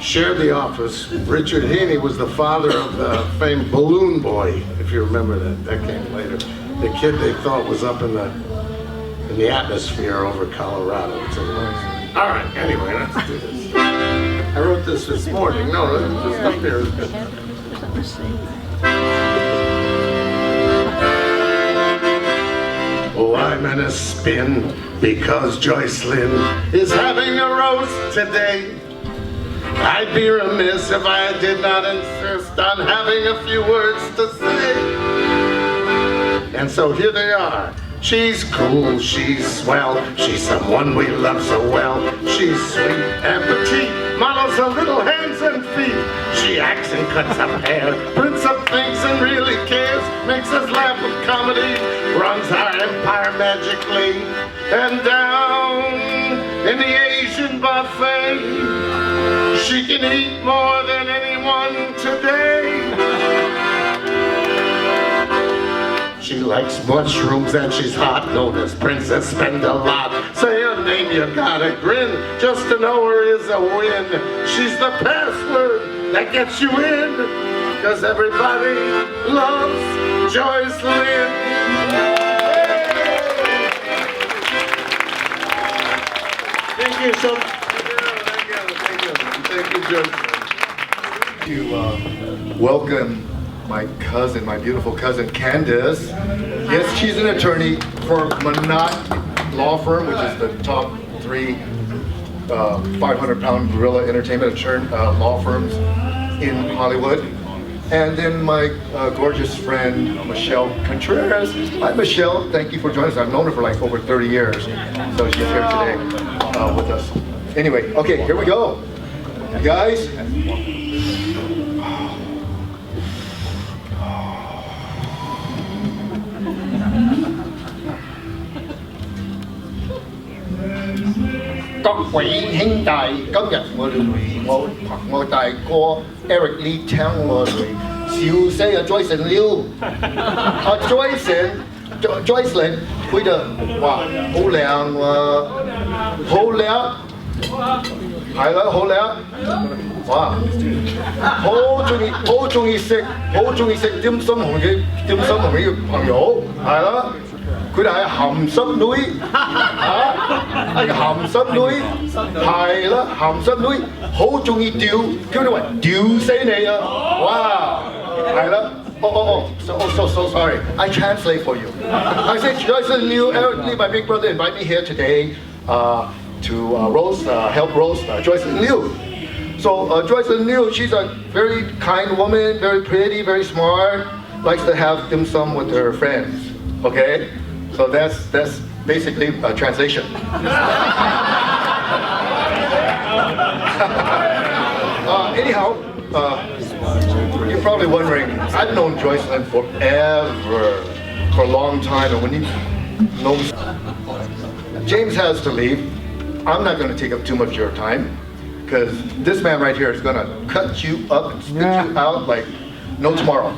shared the office, Richard Heaney, was the father of the famed Balloon Boy, if you remember that. That came later. The kid they thought was up in the atmosphere over Colorado. All right, anyway, let's do this. I wrote this morning. No, this up there is good. Oh, I'm in a spin because Joycelyne is having a roast today. I'd be remiss if I did not insist on having a few words to say. And so here they are. She's cool, she's swell, she's someone we love so well. She's sweet and petite, models her little hands and feet. She acts and cuts up hair, prints up things and really cares. Makes us laugh with comedy, runs our empire magically. And down in the Asian buffet, she can eat more than anyone today. She likes mushrooms and she's hot, known as Princess Spend-A-Lot. Say her name, you gotta grin, just to know her is a win. She's the password that gets you in, cause everybody loves Joycelyne. Thank you so much. Thank you, Joycelyne. To welcome my cousin, my beautiful cousin Candace. Yes, she's an attorney for Manat Law Firm, which is the top 3 500-pound gorilla entertainment law firms in Hollywood. And then my gorgeous friend Michelle Contreras. Hi Michelle, thank you for joining us. I've known her for like over 30 years, so she's here today with us. Anyway, okay, here we go. You guys. Các vị兄弟，今日我大哥 Eric Lee 請我嚟笑死啊 Joycelyne Lew， Joycelyne 佢就哇好靚喎，好靚，係啦好靚，哇好中意食點心同嘅朋友係啦。佢哋係鹹濕女，係鹹濕女，係啦，鹹濕女好中意吊，叫你話吊死你啊！哇，係啦，so sorry. I translate for you. I say Joycelyne Lew, Eric Lee, my big brother, invite me here today to help roast Joycelyne Lew. So Joycelyne Lew, she's a very kind woman, very pretty, very smart, likes to have dim sum with her friends. Okay. So that's basically a translation. Anyhow, you're probably wondering, I've known Joycelyne forever, for a long time, and when you know James has to leave, I'm not going to take up too much of your time, because this man right here is going to cut you up and spit you out like no tomorrow.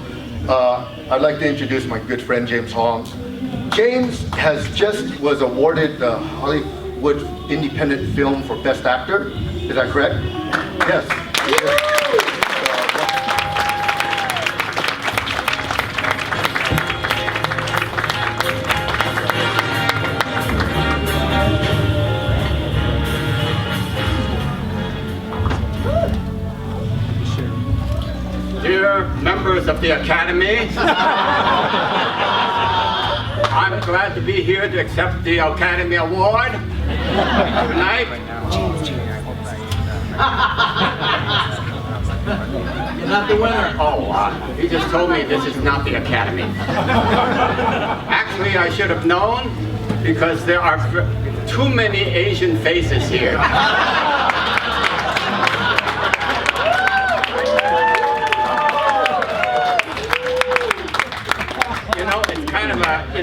I'd like to introduce my good friend James Hong. James was awarded the Hollywood Independent Film for Best Actor. Is that correct? Yes. Dear members of the Academy, I'm glad to be here to accept the Academy Award tonight. You're not the winner. Oh, he just told me this is not the Academy. Actually, I should have known because there are too many Asian faces here.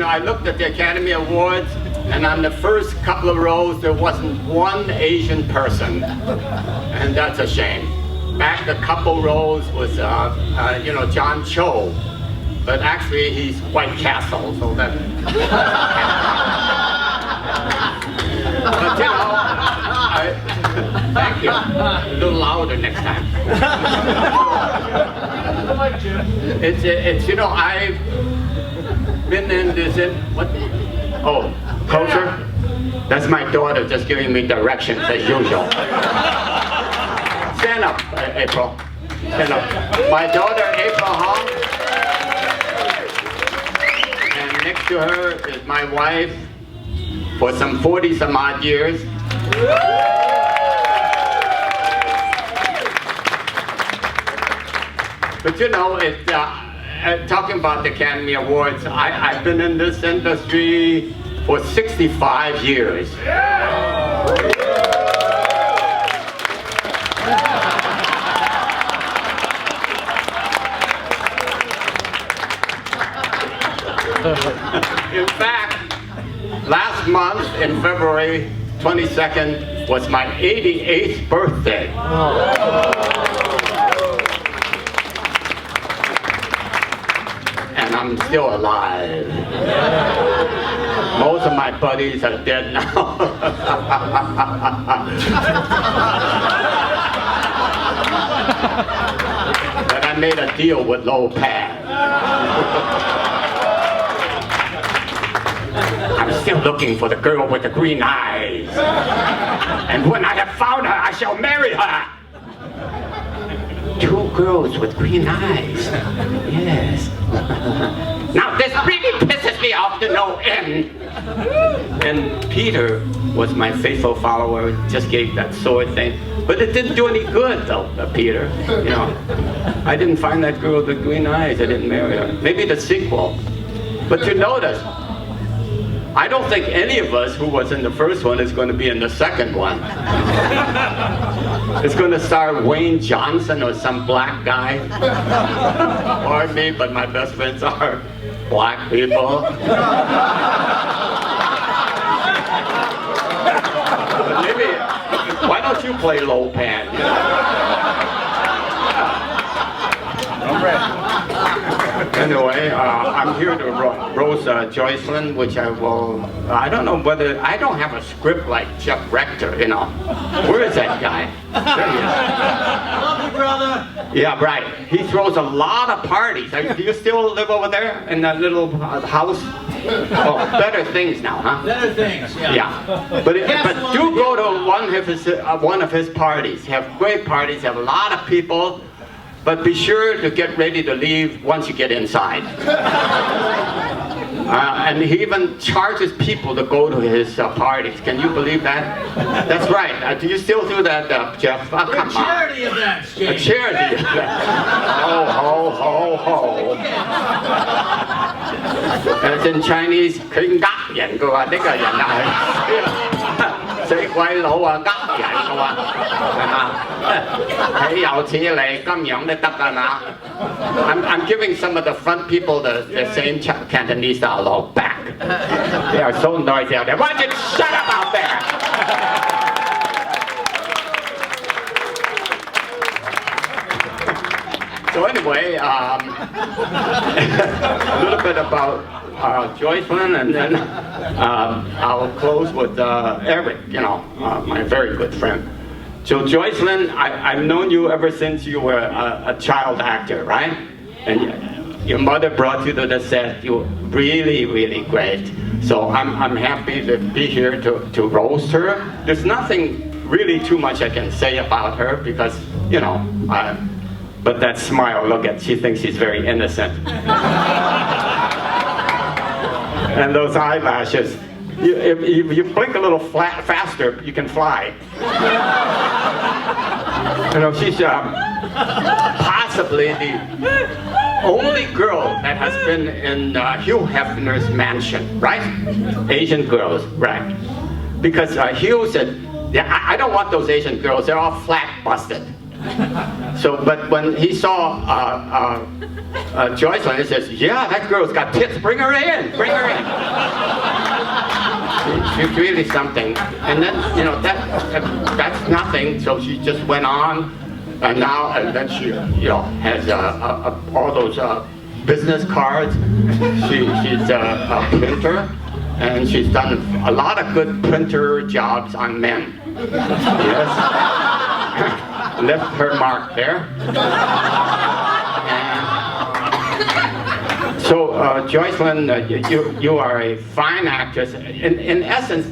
I looked at the Academy Awards, and on the first couple of rows, there wasn't one Asian person, and that's a shame. Back a couple rows was, John Cho, but actually he's White Castle, so that. But thank you. A little louder next time. I've been in this, what? Oh, closer? That's my daughter just giving me directions as usual. Stand up, April. Stand up. My daughter, April Hong. And next to her is my wife for some 40 some odd years. But you know, talking about the Academy Awards, I've been in this industry for 65 years. In fact, last month in February 22nd was my 88th birthday. And I'm still alive. Most of my buddies are dead now. But I made a deal with Low Pan. I'm still looking for the girl with the green eyes. And when I have found her, I shall marry her. 2 girls with green eyes. Yes. Now this really pisses me off to no end. And Peter was my faithful follower, just gave that sword thing. But it didn't do any good though, Peter. You know, I didn't find that girl with the green eyes, I didn't marry her. Maybe the sequel. But you notice, I don't think any of us who was in the first one is going to be in the second one. It's going to star Wayne Johnson or some black guy. Or me, but my best friends are black people. But maybe, why don't you play Low Pan? Anyway, I'm here to roast Joycelyne, which I don't know whether, I don't have a script like Jeff Rector, you know. Where is that guy? There he is. Love you, brother. Yeah, right. He throws a lot of parties. Do you still live over there in that little house? Oh, better things now, huh? Better things, yeah. Yeah. But do go to one of his parties. Have great parties, have a lot of people. But be sure to get ready to leave once you get inside. And he even charges people to go to his parties. Can you believe that? That's right. Do you still do that, Jeff? Come on. Charity events, James. A charity event. Ho, ho, ho, ho. As in Chinese, 佢呃人嘅話，呢個人係死鬼佬啊，呃人嘅話，係嘛？豈有此理，咁樣都得㗎嘛？I'm giving some of the front people the same Cantonese dialogue back. They are so noisy out there. Why don't you shut up out there? So anyway, a little bit about Joycelyne, and then I'll close with Eric, you know, my very good friend. So Joycelyne, I've known you ever since you were a child actor, right? And your mother brought you to the set. You were really, really great. So I'm happy to be here to roast her. There's nothing really too much I can say about her because, you know, but that smile, look at, she thinks she's very innocent. And those eyelashes, if you blink a little faster, you can fly. You know, she's possibly the only girl that has been in Hugh Hefner's mansion, right? Asian girls, right? Because Hugh said, yeah, I don't want those Asian girls, they're all flat busted. So, but when he saw Joycelyne, he says, yeah, that girl's got tits, bring her in, bring her in. She's really something. And then, you know, that's nothing, so she just went on, and then she, you know, has all those business cards. She's a printer, and she's done a lot of good printer jobs on men. Yes. Left her mark there. So Joycelyne, you are a fine actress. In essence,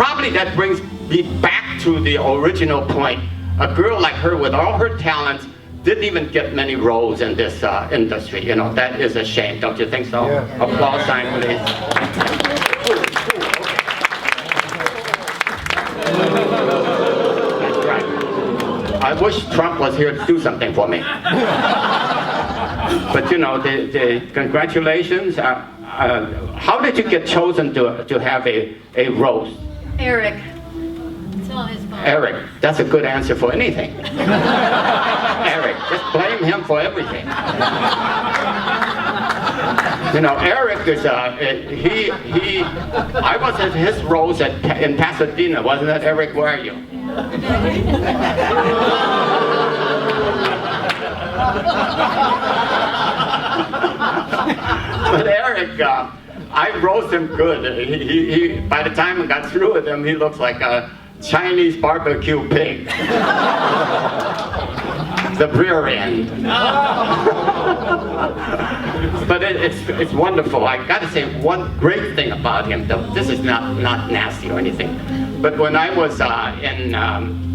probably that brings me back to the original point. A girl like her with all her talents didn't even get many roles in this industry. You know, that is a shame, don't you think so? Yeah. Applause sign, please. That's right. I wish Trump was here to do something for me. But you know, the congratulations. How did you get chosen to have a roast? Eric. It's all his fault. Eric, that's a good answer for anything. Eric, just blame him for everything. You know, Eric is I was at his roast in Pasadena, wasn't it, Eric? Where are you? But Eric, I roast him good. He by the time I got through with him, he looks like a Chinese barbecue pig. The rear end. But it's wonderful. I got to say one great thing about him, though. This is not nasty or anything. But when I was in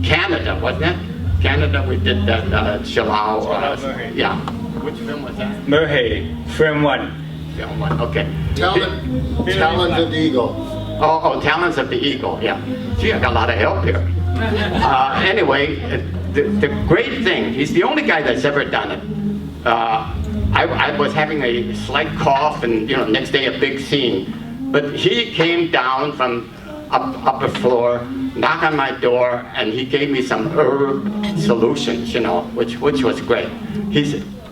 Canada, wasn't it? Canada, we did that Chilau. Yeah. Which film was that? Merhay, film 1. Film 1, okay. Talons of the Eagle. Oh, Talons of the Eagle, yeah. Gee, I got a lot of help here. Anyway, the great thing, he's the only guy that's ever done it. I was having a slight cough and, you know, next day a big scene. But he came down from upper floor, knocked on my door, and he gave me some herb solutions, you know, which was great.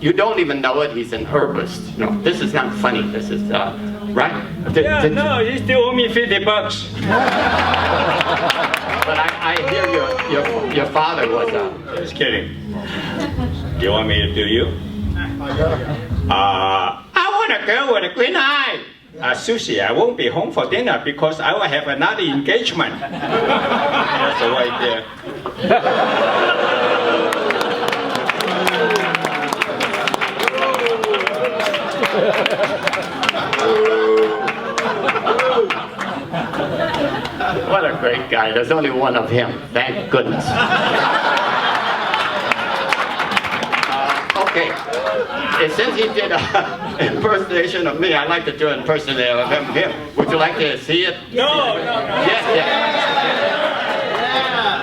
You don't even know it, he's an herbist. You know, this is not funny, this is, right? No, you still owe me $50. But I hear your father was Just kidding. Do you want me to do you? I want a girl with a green eye. Sushi, I won't be home for dinner because I will have another engagement. That's right there. What a great guy. There's only one of him. Thank goodness. Okay. Since he did an impersonation of me, I'd like to do an impersonation of him. Would you like to see it? No. Yes.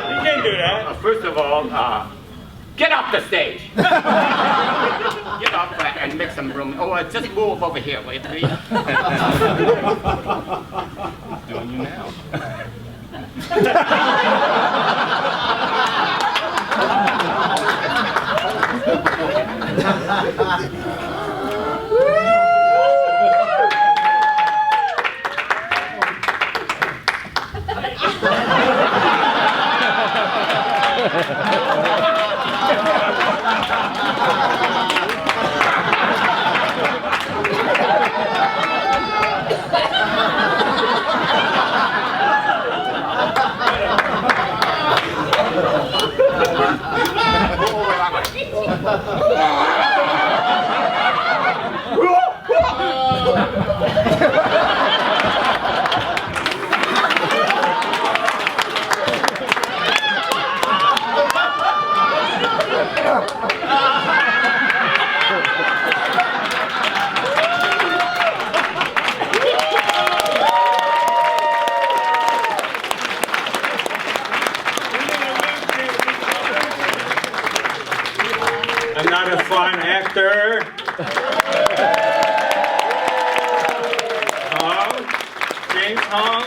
You can't do that. First of all, get off the stage. Get off and make some room. Oh, just move over here, will you please? Doing you now. Another fine actor. James Hong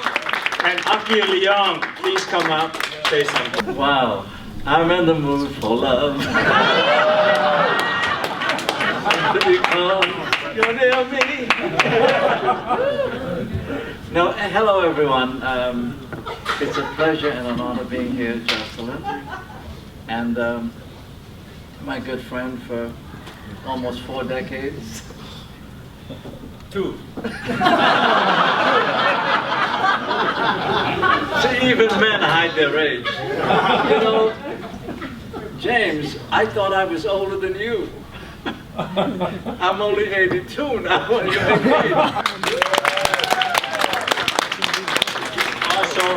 and Aki Leong. Please come up, say something. Wow, I'm in the mood for love. Because you're near me. No, hello everyone. It's a pleasure and an honor being here, Joycelyne. And my good friend for almost 4 decades. 2. See, even men hide their age. You know, James, I thought I was older than you. I'm only 82 now. Also,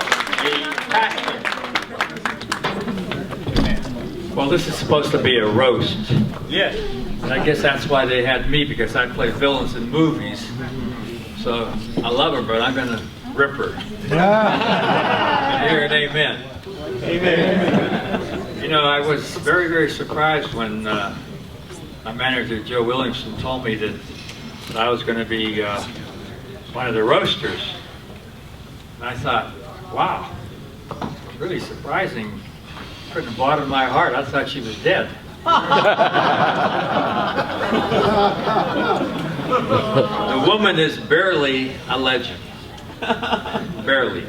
Well, this is supposed to be a roast. Yeah. And I guess that's why they had me, because I play villains in movies. So I love her, but I'm going to rip her. Hear an amen. Amen. You know, I was very, very surprised when my manager, Joe Williamson, told me that I was going to be one of the roasters. And I thought, wow, it's really surprising. From the bottom of my heart, I thought she was dead. The woman is barely a legend. Barely.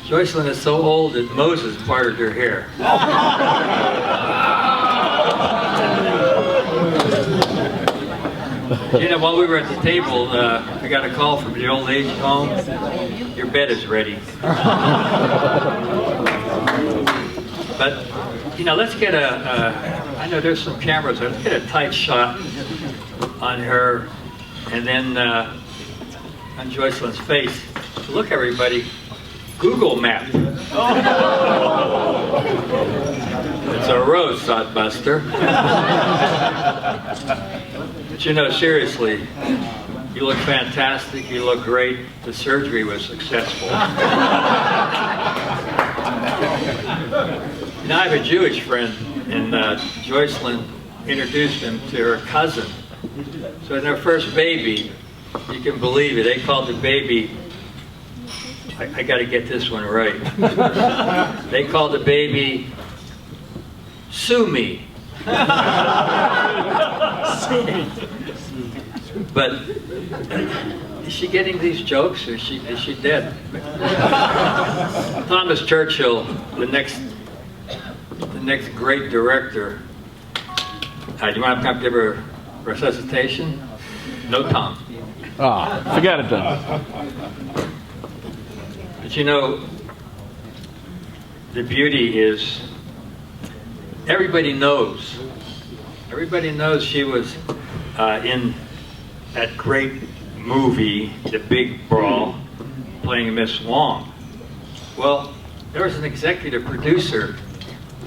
Joycelyne is so old that Moses parted her hair. You know, while we were at the table, I got a call from the old age home. Your bed is ready. But, you know, let's get I know there's some cameras, let's get a tight shot on her, and then on Joycelyne's face. Look, everybody, Google Map. It's a roast, Buster. But you know, seriously, you look fantastic, you look great. The surgery was successful. Now, I have a Jewish friend, and Joycelyne introduced him to her cousin. So in their first baby, you can believe it, they called the baby, I got to get this one right. They called the baby Sumi. But is she getting these jokes, or is she dead? Thomas Churchill, the next great director. Do you want to come give her resuscitation? No tongue. Ah, forget it then. But you know, the beauty is everybody knows she was in that great movie, The Big Brawl, playing Miss Wong. Well, there was an executive producer.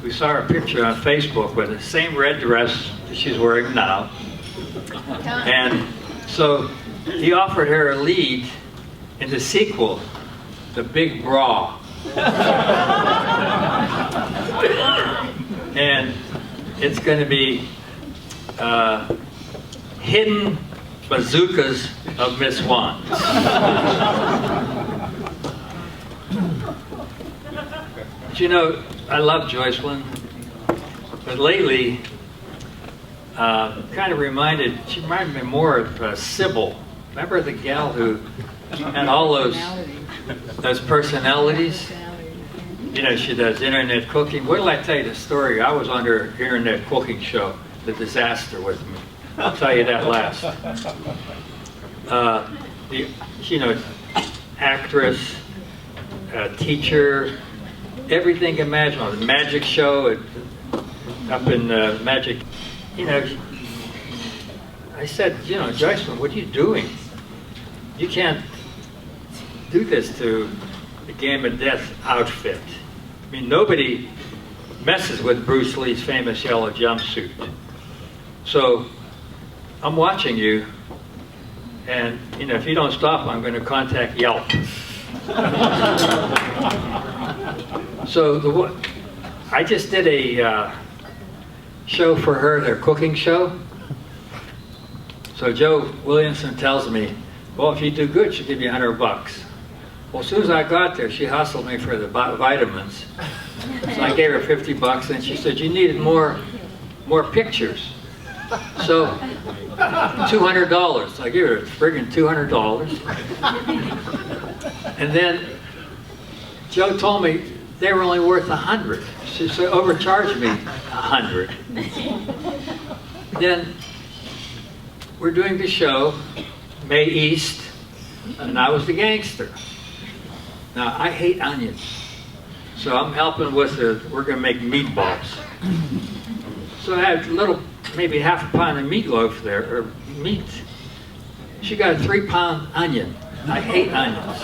We saw her picture on Facebook with the same red dress that she's wearing now. And so he offered her a lead in the sequel, The Big Brawl. And it's going to be Hidden Bazookas of Miss Wong. But you know, I love Joycelyne, but lately, she reminded me more of Sybil. Remember the gal who had all those personalities? You know, she does internet cooking. What did I tell you the story? I was on her internet cooking show, The Disaster with me. I'll tell you that last. You know, actress, teacher, everything imaginable. The magic show up in Magic. You know, I said, you know, Joycelyne, what are you doing? You can't do this to the Game of Death outfit. I mean, nobody messes with Bruce Lee's famous yellow jumpsuit. So I'm watching you, and you know, if you don't stop, I'm going to contact Yelp. So I just did a show for her, their cooking show. So Joe Williamson tells me, well, if you do good, she'll give you $100. Well, as soon as I got there, she hustled me for the vitamins. So I gave her $50, and she said, you needed more pictures. So, $200. So I gave her a friggin' $200. And then Joe told me they were only worth $100. She said, overcharged me $100. Then we're doing the show, May East, and I was the gangster. Now, I hate onions. So I'm helping with we're going to make meatballs. So I had maybe half a pound of meatloaf there, or meat. She got a 3-pound onion. I hate onions.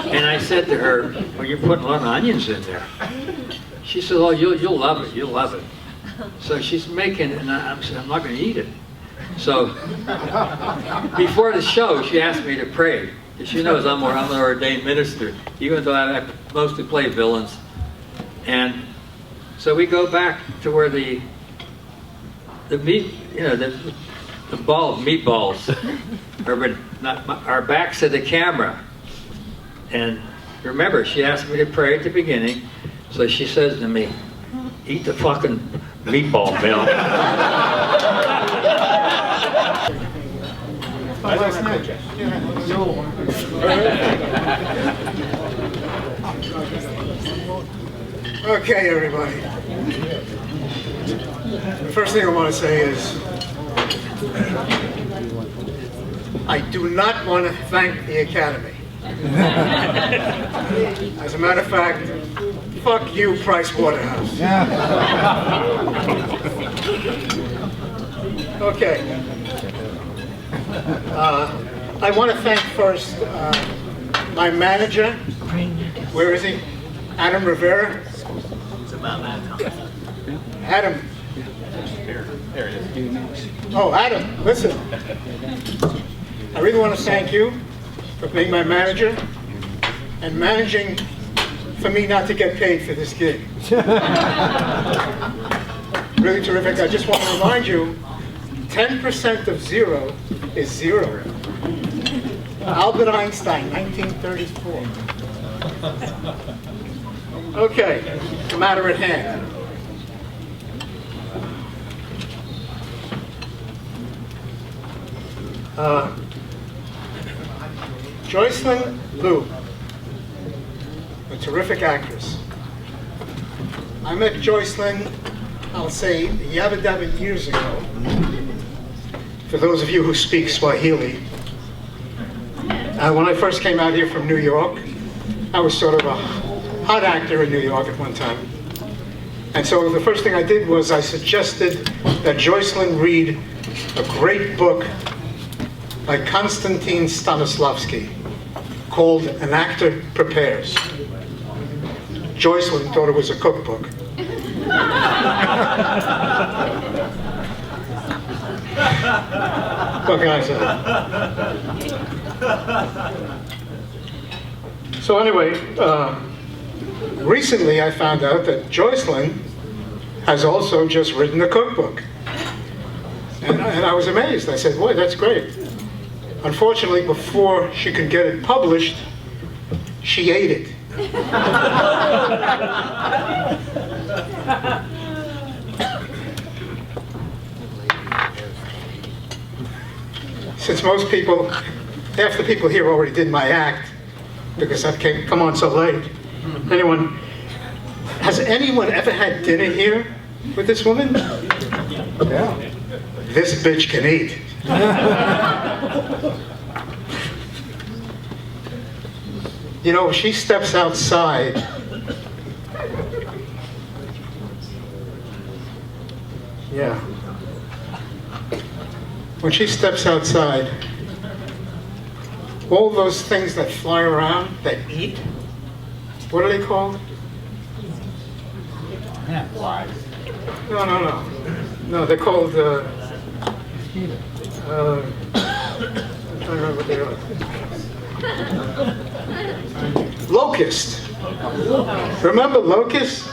And I said to her, well, you're putting a lot of onions in there. she says, "Oh, you'll love it. You'll love it." So she's making it, and I'm saying, "I'm not going to eat it." So before the show, she asked me to pray. She knows I'm an ordained minister, even though I mostly play villains. And so we go back to where the meat, the ball of meatballs are backs to the camera. And remember, she asked me to pray at the beginning, so she says to me, "Eat the fucking meatball, Bill." Okay, everybody. The first thing I want to say is I do not want to thank the Academy. As a matter of fact, fuck you, Price Waterhouse. Okay. I want to thank first my manager. Where is he? Adam Rivera. Adam. There it is. Oh, Adam, listen. I really want to thank you for being my manager and managing for me not to get paid for this gig. Really terrific. I just want to remind you, 10% of 0 is 0. Albert Einstein, 1934. Okay, the matter at hand. Joycelyne Lew, a terrific actress. I met Joycelyne, I'll say, yabba dabba years ago. For those of you who speak Swahili, when I first came out here from New York, I was sort of a hot actor in New York at one time. And so the first thing I did was I suggested that Joycelyne read a great book by Konstantin Stanislavski called An Actor Prepares. Joycelyne thought it was a cookbook. What can I say? So anyway, recently I found out that Joycelyne has also just written a cookbook. And I was amazed. I said, boy, that's great. Unfortunately, before she could get it published, she ate it. Since most people, half the people here already did my act, because I can't come on so late. Has anyone ever had dinner here with this woman? Yeah. This bitch can eat. You know, she steps outside. Yeah. When she steps outside, all those things that fly around, that eat, what are they called? Flies. No. No, they're called, I'm trying to remember what they are. Locust. Remember locust?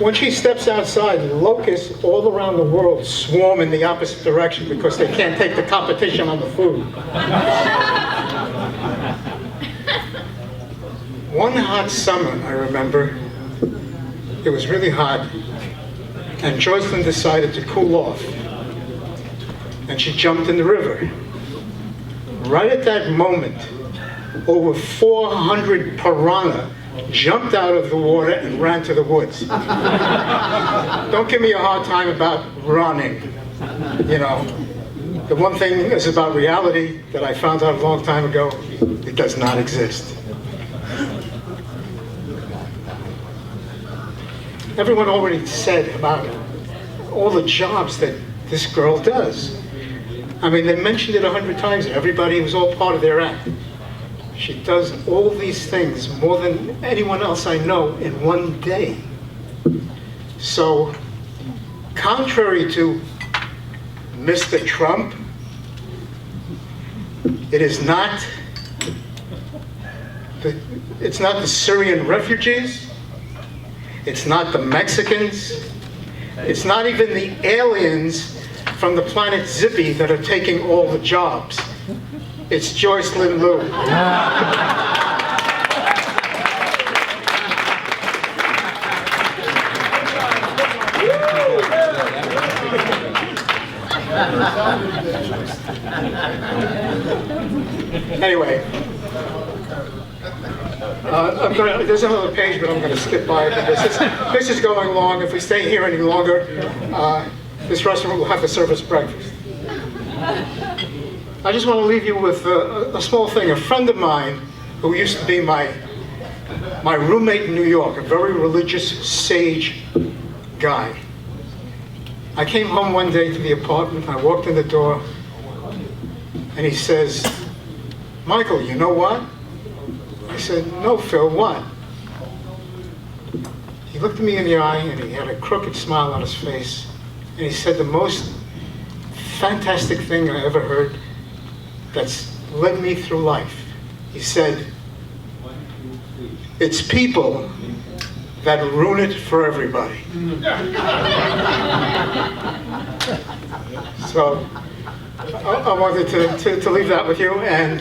When she steps outside, locusts all around the world swarm in the opposite direction because they can't take the competition on the food. One hot summer, I remember, it was really hot, and Joycelyne decided to cool off, and she jumped in the river. Right at that moment, over 400 piranha jumped out of the water and ran to the woods. Don't give me a hard time about running. You know, the one thing is about reality that I found out a long time ago, it does not exist. Everyone already said about all the jobs that this girl does. I mean, they mentioned it 100 times. Everybody was all part of their act. She does all these things more than anyone else I know in one day. So, contrary to Mr. Trump, it's not the Syrian refugees, it's not the Mexicans, it's not even the aliens from the planet Zippy that are taking all the jobs. It's Joycelyne Lew. Anyway, there's another page, but I'm going to skip by it because this is going long. If we stay here any longer, this restaurant will have to serve us breakfast. I just want to leave you with a small thing. A friend of mine who used to be my roommate in New York, a very religious, sage guy. I came home one day to the apartment, I walked in the door, and he says, "Michael, you know what?" I said, "No, Phil, what?" He looked at me in the eye, and he had a crooked smile on his face, and he said the most fantastic thing I ever heard that's led me through life. He said, "It's people that ruin it for everybody." So I wanted to leave that with you, and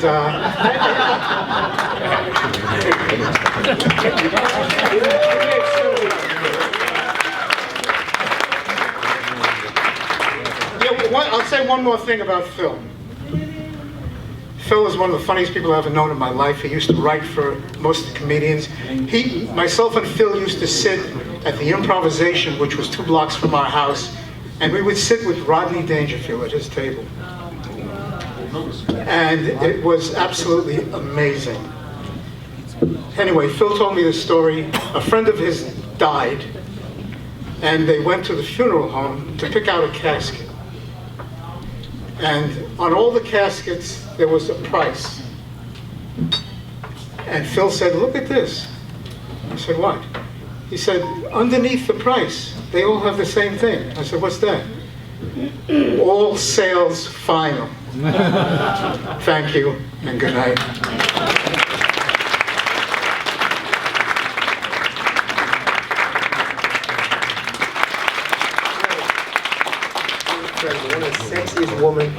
I'll say one more thing about Phil. Phil is one of the funniest people I've ever known in my life. He used to write for most of the comedians. Myself and Phil used to sit at the Improvisation, which was 2 blocks from our house, and we would sit with Rodney Dangerfield at his table. And it was absolutely amazing. Anyway, Phil told me this story. A friend of his died, and they went to the funeral home to pick out a casket. And on all the caskets, there was a price. And Phil said, "Look at this." I said, "What?" He said, "Underneath the price, they all have the same thing." I said, "What's that?" "All sales final." Thank you, and good night. One of the sexiest woman.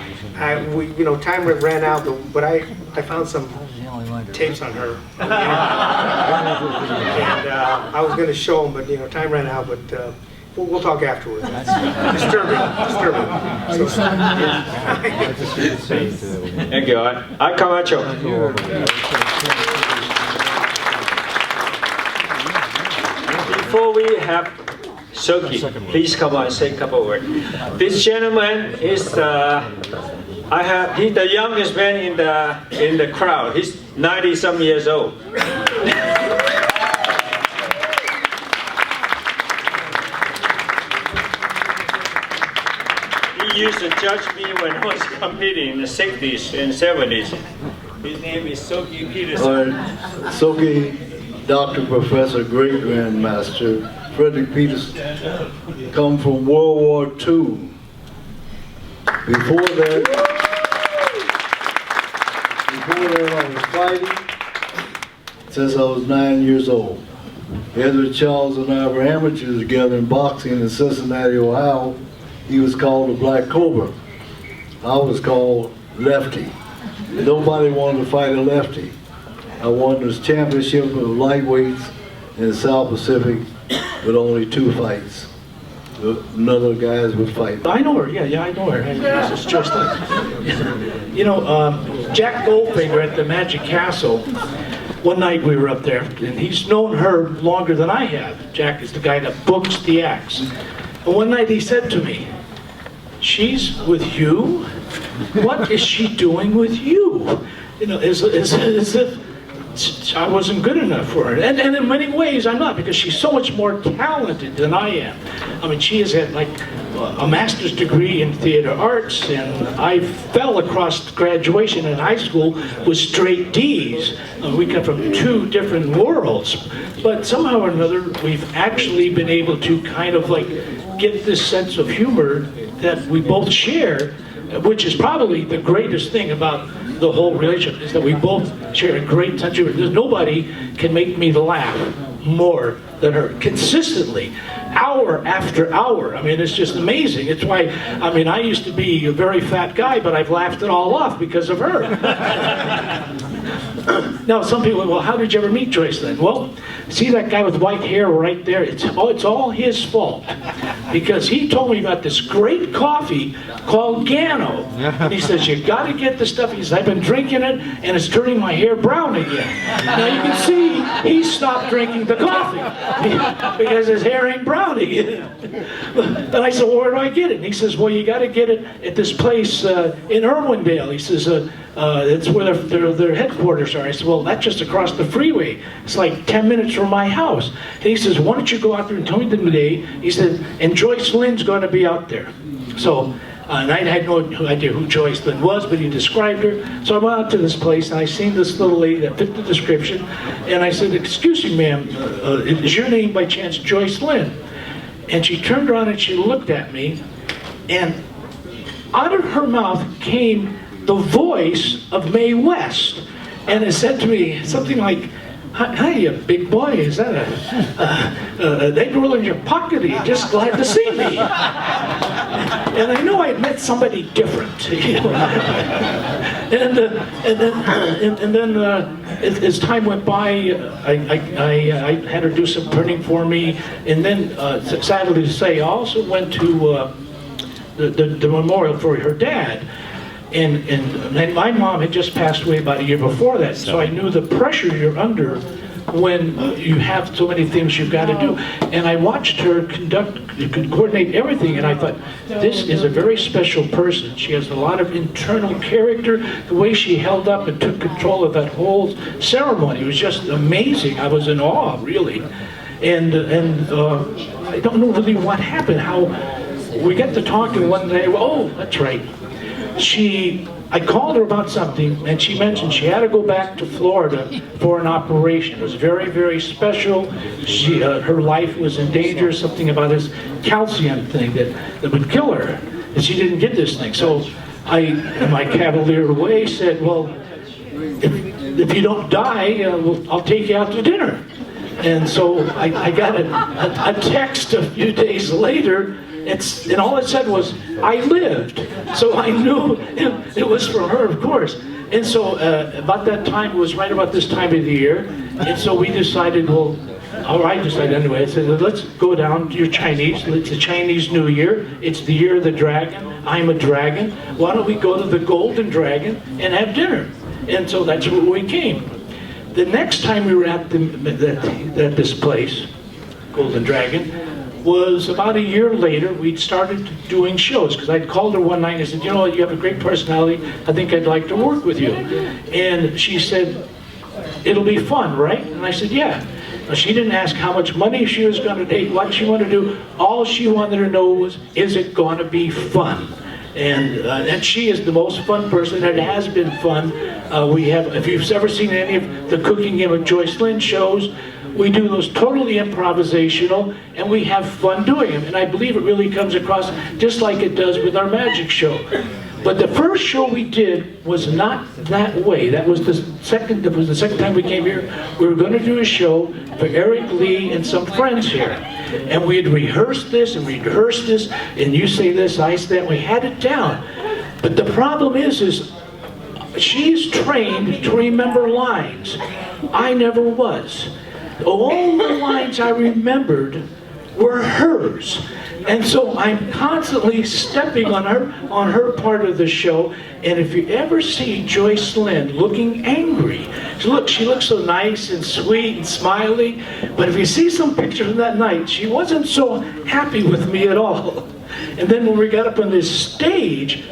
Time ran out, but I found some tapes on her. And I was going to show them, but time ran out. But we'll talk afterwards. Disturbing. Thank you. I Camacho. Before we have Soki, please come on and say a couple of words. This gentleman is he's the youngest man in the crowd. He's 90-some years old. He used to judge me when I was competing in the 60s and 70s. His name is Soki Peterson. Soki, Dr. Professor, Great Grandmaster Frederick Peterson, come from World War II. Before that, I was fighting since I was 9 years old. Edward Charles and I were amateurs together in boxing in Cincinnati, Ohio. He was called the Black Cobra. I was called Lefty. Nobody wanted to fight a lefty. I won this championship of lightweights in the South Pacific with only 2 fights. None of the guys would fight. I know her, yeah, I know her. It's just like, Jack Goldfinger at the Magic Castle, one night we were up there, and he's known her longer than I have. Jack is the guy that books the acts. And one night he said to me, "She's with you? What is she doing with you?" As if I wasn't good enough for her. And in many ways I'm not, because she's so much more talented than I am. I mean, she has had like a master's degree in theater arts, and I fell across graduation in high school with straight D's. We come from two different worlds, but somehow or another we've actually been able to kind of like get this sense of humor that we both share, which is probably the greatest thing about the whole relationship, is that we both share a great sense of humor. There's nobody can make me laugh more than her, consistently, hour after hour. I mean, it's just amazing. It's why, I mean, I used to be a very fat guy, but I've laughed it all off because of her. Now, some people, well, how did you ever meet Joycelyne? Well, see that guy with white hair right there? It's all his fault, because he told me about this great coffee called Gano. And he says, you got to get this stuff. He says, I've been drinking it, and it's turning my hair brown again. Now, you can see he stopped drinking the coffee because his hair ain't brown again. Then I said, well, where do I get it? And he says, well, you got to get it at this place in Irwindale. He says, it's where their headquarters are. I said, well, that's just across the freeway. It's like 10 minutes from my house. And he says, why don't you go out there and tell me the day? He said, and Joycelyne's going to be out there. So, and I had no idea who Joycelyne was, but he described her. So I went out to this place, and I seen this little lady that fit the description. And I said, excuse me, ma'am, is your name by chance Joycelyne? And she turned around and she looked at me, and out of her mouth came the voice of Mae West, and it said to me something like, "Hi, you big boy, is that a egg roll in your pocket? Are you just glad to see me?" And I know I had met somebody different, you know? and then as time went by, I had her do some printing for me, and then sadly to say, I also went to the memorial for her dad. And my mom had just passed away about a year before that, so I knew the pressure you're under when you have so many things you've got to do. And I watched her coordinate everything, and I thought, this is a very special person. She has a lot of internal character. The way she held up and took control of that whole ceremony was just amazing. I was in awe, really. And I don't know really what happened, how we got to talking one day. Oh, that's right. I called her about something, and she mentioned she had to go back to Florida for an operation. It was very, very special. Her life was in danger, something about this calcium thing that would kill her, and she didn't get this thing. So I, in my cavalier way, said, well, if you don't die, I'll take you out to dinner. And so I got a text a few days later, and all it said was, I lived. So I knew it was from her, of course. And so about that time, it was right about this time of the year. And so we decided, well, I decided anyway, I said, let's go down to your Chinese. It's the Chinese New Year. It's the year of the dragon. I'm a dragon. Why don't we go to the Golden Dragon and have dinner? And so that's where we came. The next time we were at this place, Golden Dragon, was about a year later. We'd started doing shows, because I'd called her one night and I said, you know what, you have a great personality, I think I'd like to work with you. And she said, it'll be fun, right? And I said, yeah. Now, she didn't ask how much money she was going to take, what she wanted to do. All she wanted to know was, is it going to be fun? And she is the most fun person. It has been fun. If you've ever seen any of the Cooking Game with Joycelyne shows, we do those totally improvisational, and we have fun doing them. And I believe it really comes across just like it does with our magic show. But the first show we did was not that way. That was the second time we came here. We were going to do a show for Eric Lee and some friends here. And we had rehearsed this, and you say this, I say that. We had it down. But the problem is she's trained to remember lines. I never was. All the lines I remembered were hers. And so I'm constantly stepping on her part of the show. And if you ever see Joycelyne looking angry, she looks so nice and sweet and smiling. But if you see some pictures of that night, she wasn't so happy with me at all. And then when we got up on this stage,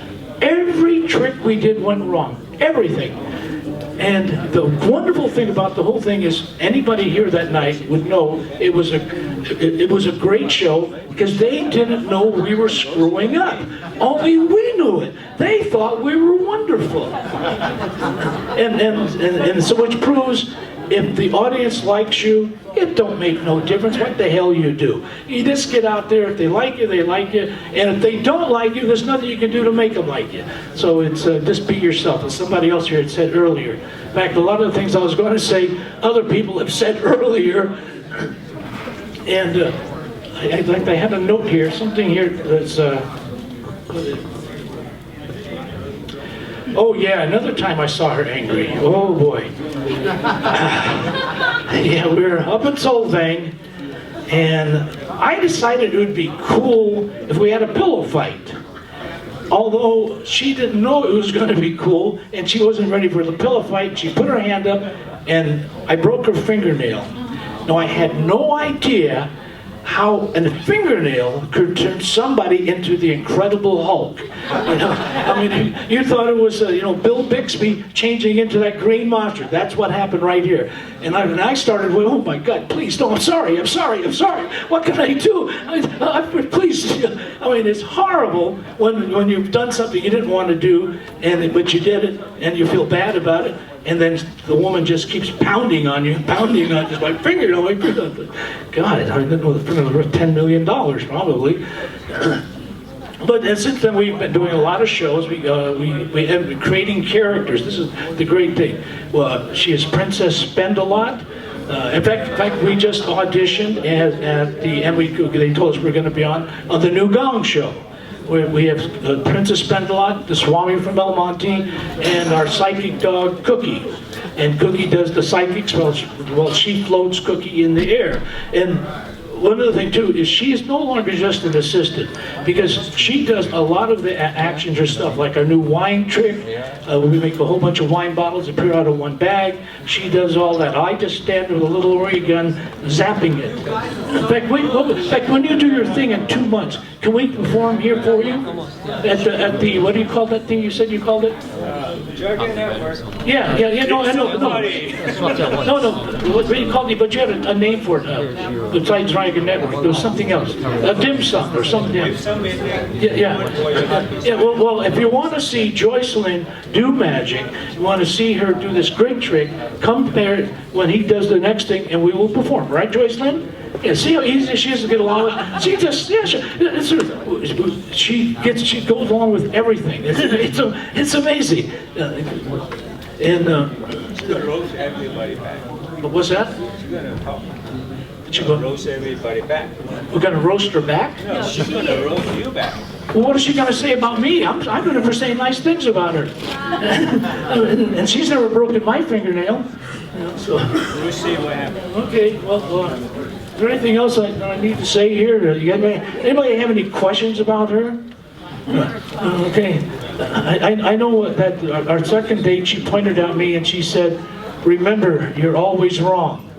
every trick we did went wrong. Everything. And the wonderful thing about the whole thing is anybody here that night would know it was it was a great show because they didn't know we were screwing up. Only we knew it. They thought we were wonderful. And so which proves, if the audience likes you, it don't make no difference what the hell you do. You just get out there. If they like you, they like you. And if they don't like you, there's nothing you can do to make them like you. So it's just be yourself. As somebody else here had said earlier. In fact, a lot of the things I was going to say, other people have said earlier. And I had a note here, something here that's... oh yeah, another time I saw her angry. Oh boy. Yeah, we were up in Solvang, and I decided it would be cool if we had a pillow fight. Although she didn't know it was going to be cool, and she wasn't ready for the pillow fight, she put her hand up, and I broke her fingernail. Now I had no idea how a fingernail could turn somebody into the Incredible Hulk. You know, I mean, you thought it was, you know, Bill Bixby changing into that green monster. That's what happened right here. And I started with, oh my God, please, no, I'm sorry. What can I do? Please, I mean, it's horrible when you've done something you didn't want to do, but you did it, and you feel bad about it. And then the woman just keeps pounding on just my fingernail, my fingernail. God, I didn't know the fingernail was worth $10 million, probably. But since then, we've been doing a lot of shows. We have been creating characters. This is the great thing. Well, she is Princess Spend-A-Lot. In fact, we just auditioned they told us we're going to be on the new Gong Show. We have Princess Spend-A-Lot, the Swami from Belmonte, and our psychic dog, Cookie. And Cookie does the psychics while she floats Cookie in the air. And one other thing, too, is she is no longer just an assistant, because she does a lot of the actions or stuff, like our new wine trick, where we make a whole bunch of wine bottles appear out of one bag. She does all that. I just stand with a little ray gun, zapping it. In fact, when you do your thing in 2 months, can we perform here for you? At the what do you call that thing you said you called it? Dragon Network. Yeah, no, I know. No, what do you call it? But you had a name for it, besides Dragon Network. There was something else. A dim sum or something. Yeah. Well, if you want to see Joycelyne do magic, you want to see her do this great trick, come there when he does the next thing, and we will perform. Right, Joycelyne? Yeah, see how easy she is to get along with? She just, she goes along with everything. It's amazing. She's gonna roast everybody back. What's that? She's gonna talk. She's gonna roast everybody back. We're gonna roast her back? No, she's gonna roast you back. Well, what is she gonna say about me? I'm gonna for say nice things about her. And she's never broken my fingernail. So. We'll see what happens. Okay, well, is there anything else I need to say here? Anybody have any questions about her? Okay. I know that our second date, she pointed at me and she said, remember, you're always wrong.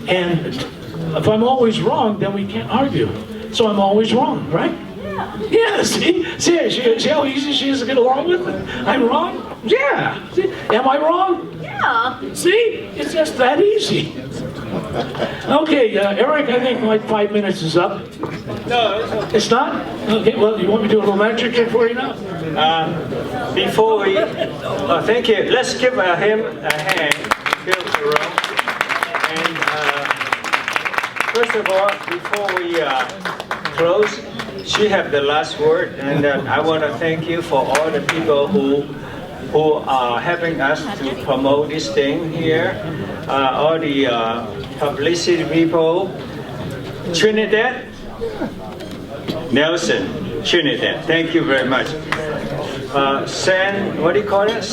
And if I'm always wrong, then we can't argue. So I'm always wrong, right? Yeah, see how easy she is to get along with? I'm wrong? Yeah. See? Am I wrong? Yeah. See? It's just that easy. Okay, Eric, I think my 5 minutes is up. No, it's okay. It's not? Okay, well, you want me to do a little magic trick for you now? Before we, thank you. Let's give him a hand. Bill Thoreau. And first of all, before we close, she have the last word, and I want to thank you for all the people who are helping us to promote this thing here. All the publicity people, Trinidad, Nelson, Trinidad. Thank you very much. What do you call it?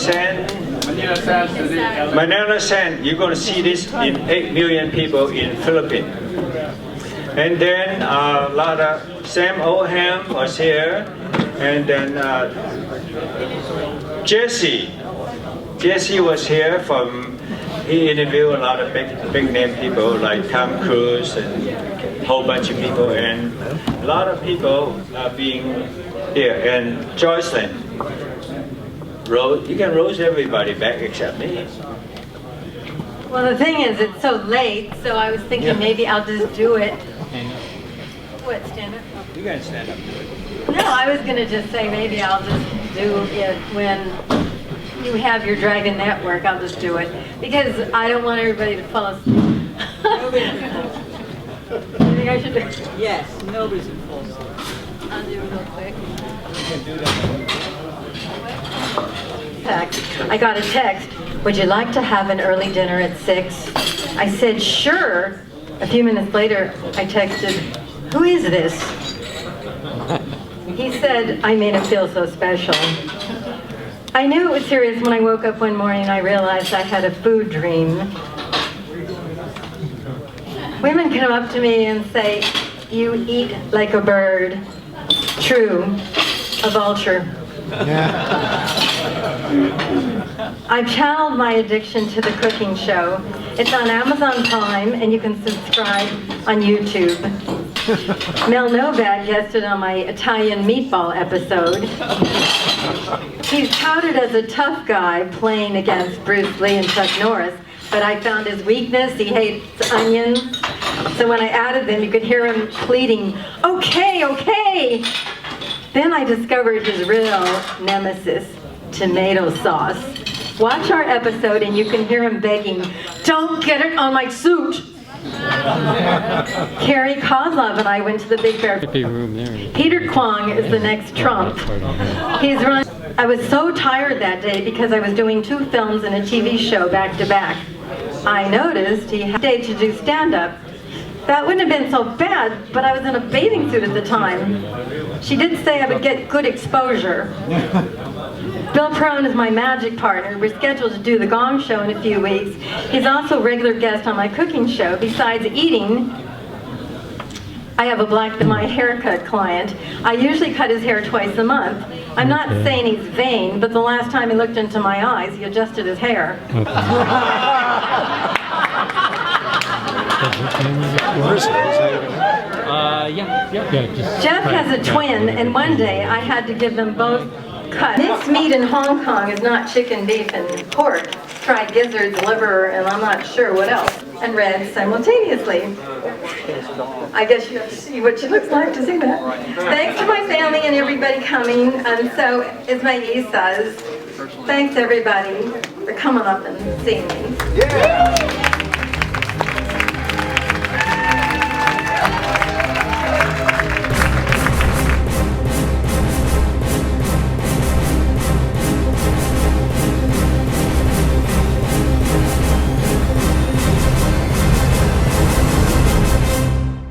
Manila San. You're going to see this in 8 million people in Philippines. And then a lot of Sam Oham was here, and then Jesse was here he interviewed a lot of big name people like Tom Cruise and a whole bunch of people, and a lot of people are being here. And Joycelyne, you can roast everybody back except me. Well, the thing is, it's so late, so I was thinking maybe I'll just do it What, stand up? You gotta stand up. No, I was going to just say maybe I'll just do it when you have your Dragon Network. I'll just do it because I don't want everybody to fall asleep. You think I should do it? Yes, nobody's in full sleep. I'll do it real quick. I got a text. Would you like to have an early dinner at 6? I said, sure. A few minutes later, I texted, who is this? He said, I made him feel so special. I knew it was serious when I woke up one morning and I realized I had a food dream. Women come up to me and say, you eat like a bird. True, a vulture. I've channeled my addiction to the cooking show. It's on Amazon Prime and you can subscribe on YouTube. Mel Novak guested on my Italian meatball episode. He's touted as a tough guy playing against Bruce Lee and Chuck Norris, but I found his weakness. He hates onions. So when I added them, you could hear him pleading, okay, okay. Then I discovered his real nemesis, tomato sauce. Watch our episode and you can hear him begging, don't get it on my suit. Carrie Kozlov and I went to the Big Bear. Peter Kwong is the next Trump. He's run. I was so tired that day because I was doing 2 films and a TV show back to back. I noticed he had a day to do stand-up. That wouldn't have been so bad, but I was in a bathing suit at the time. She did say I would get good exposure. Bill Prone is my magic partner. We're scheduled to do the Gong Show in a few weeks. He's also a regular guest on my cooking show. Besides eating, I have a black than my haircut client. I usually cut his hair twice a month. I'm not saying he's vain, but the last time he looked into my eyes, he adjusted his hair. Jeff has a twin, and one day I had to give them both cut. Minced meat in Hong Kong is not chicken, beef, and pork. Try gizzards, liver, and I'm not sure what else, and red simultaneously. I guess you have to see what she looks like to see that. Thanks to my family and everybody coming, and so as my niece says, thanks everybody for coming up and seeing me. Yeah.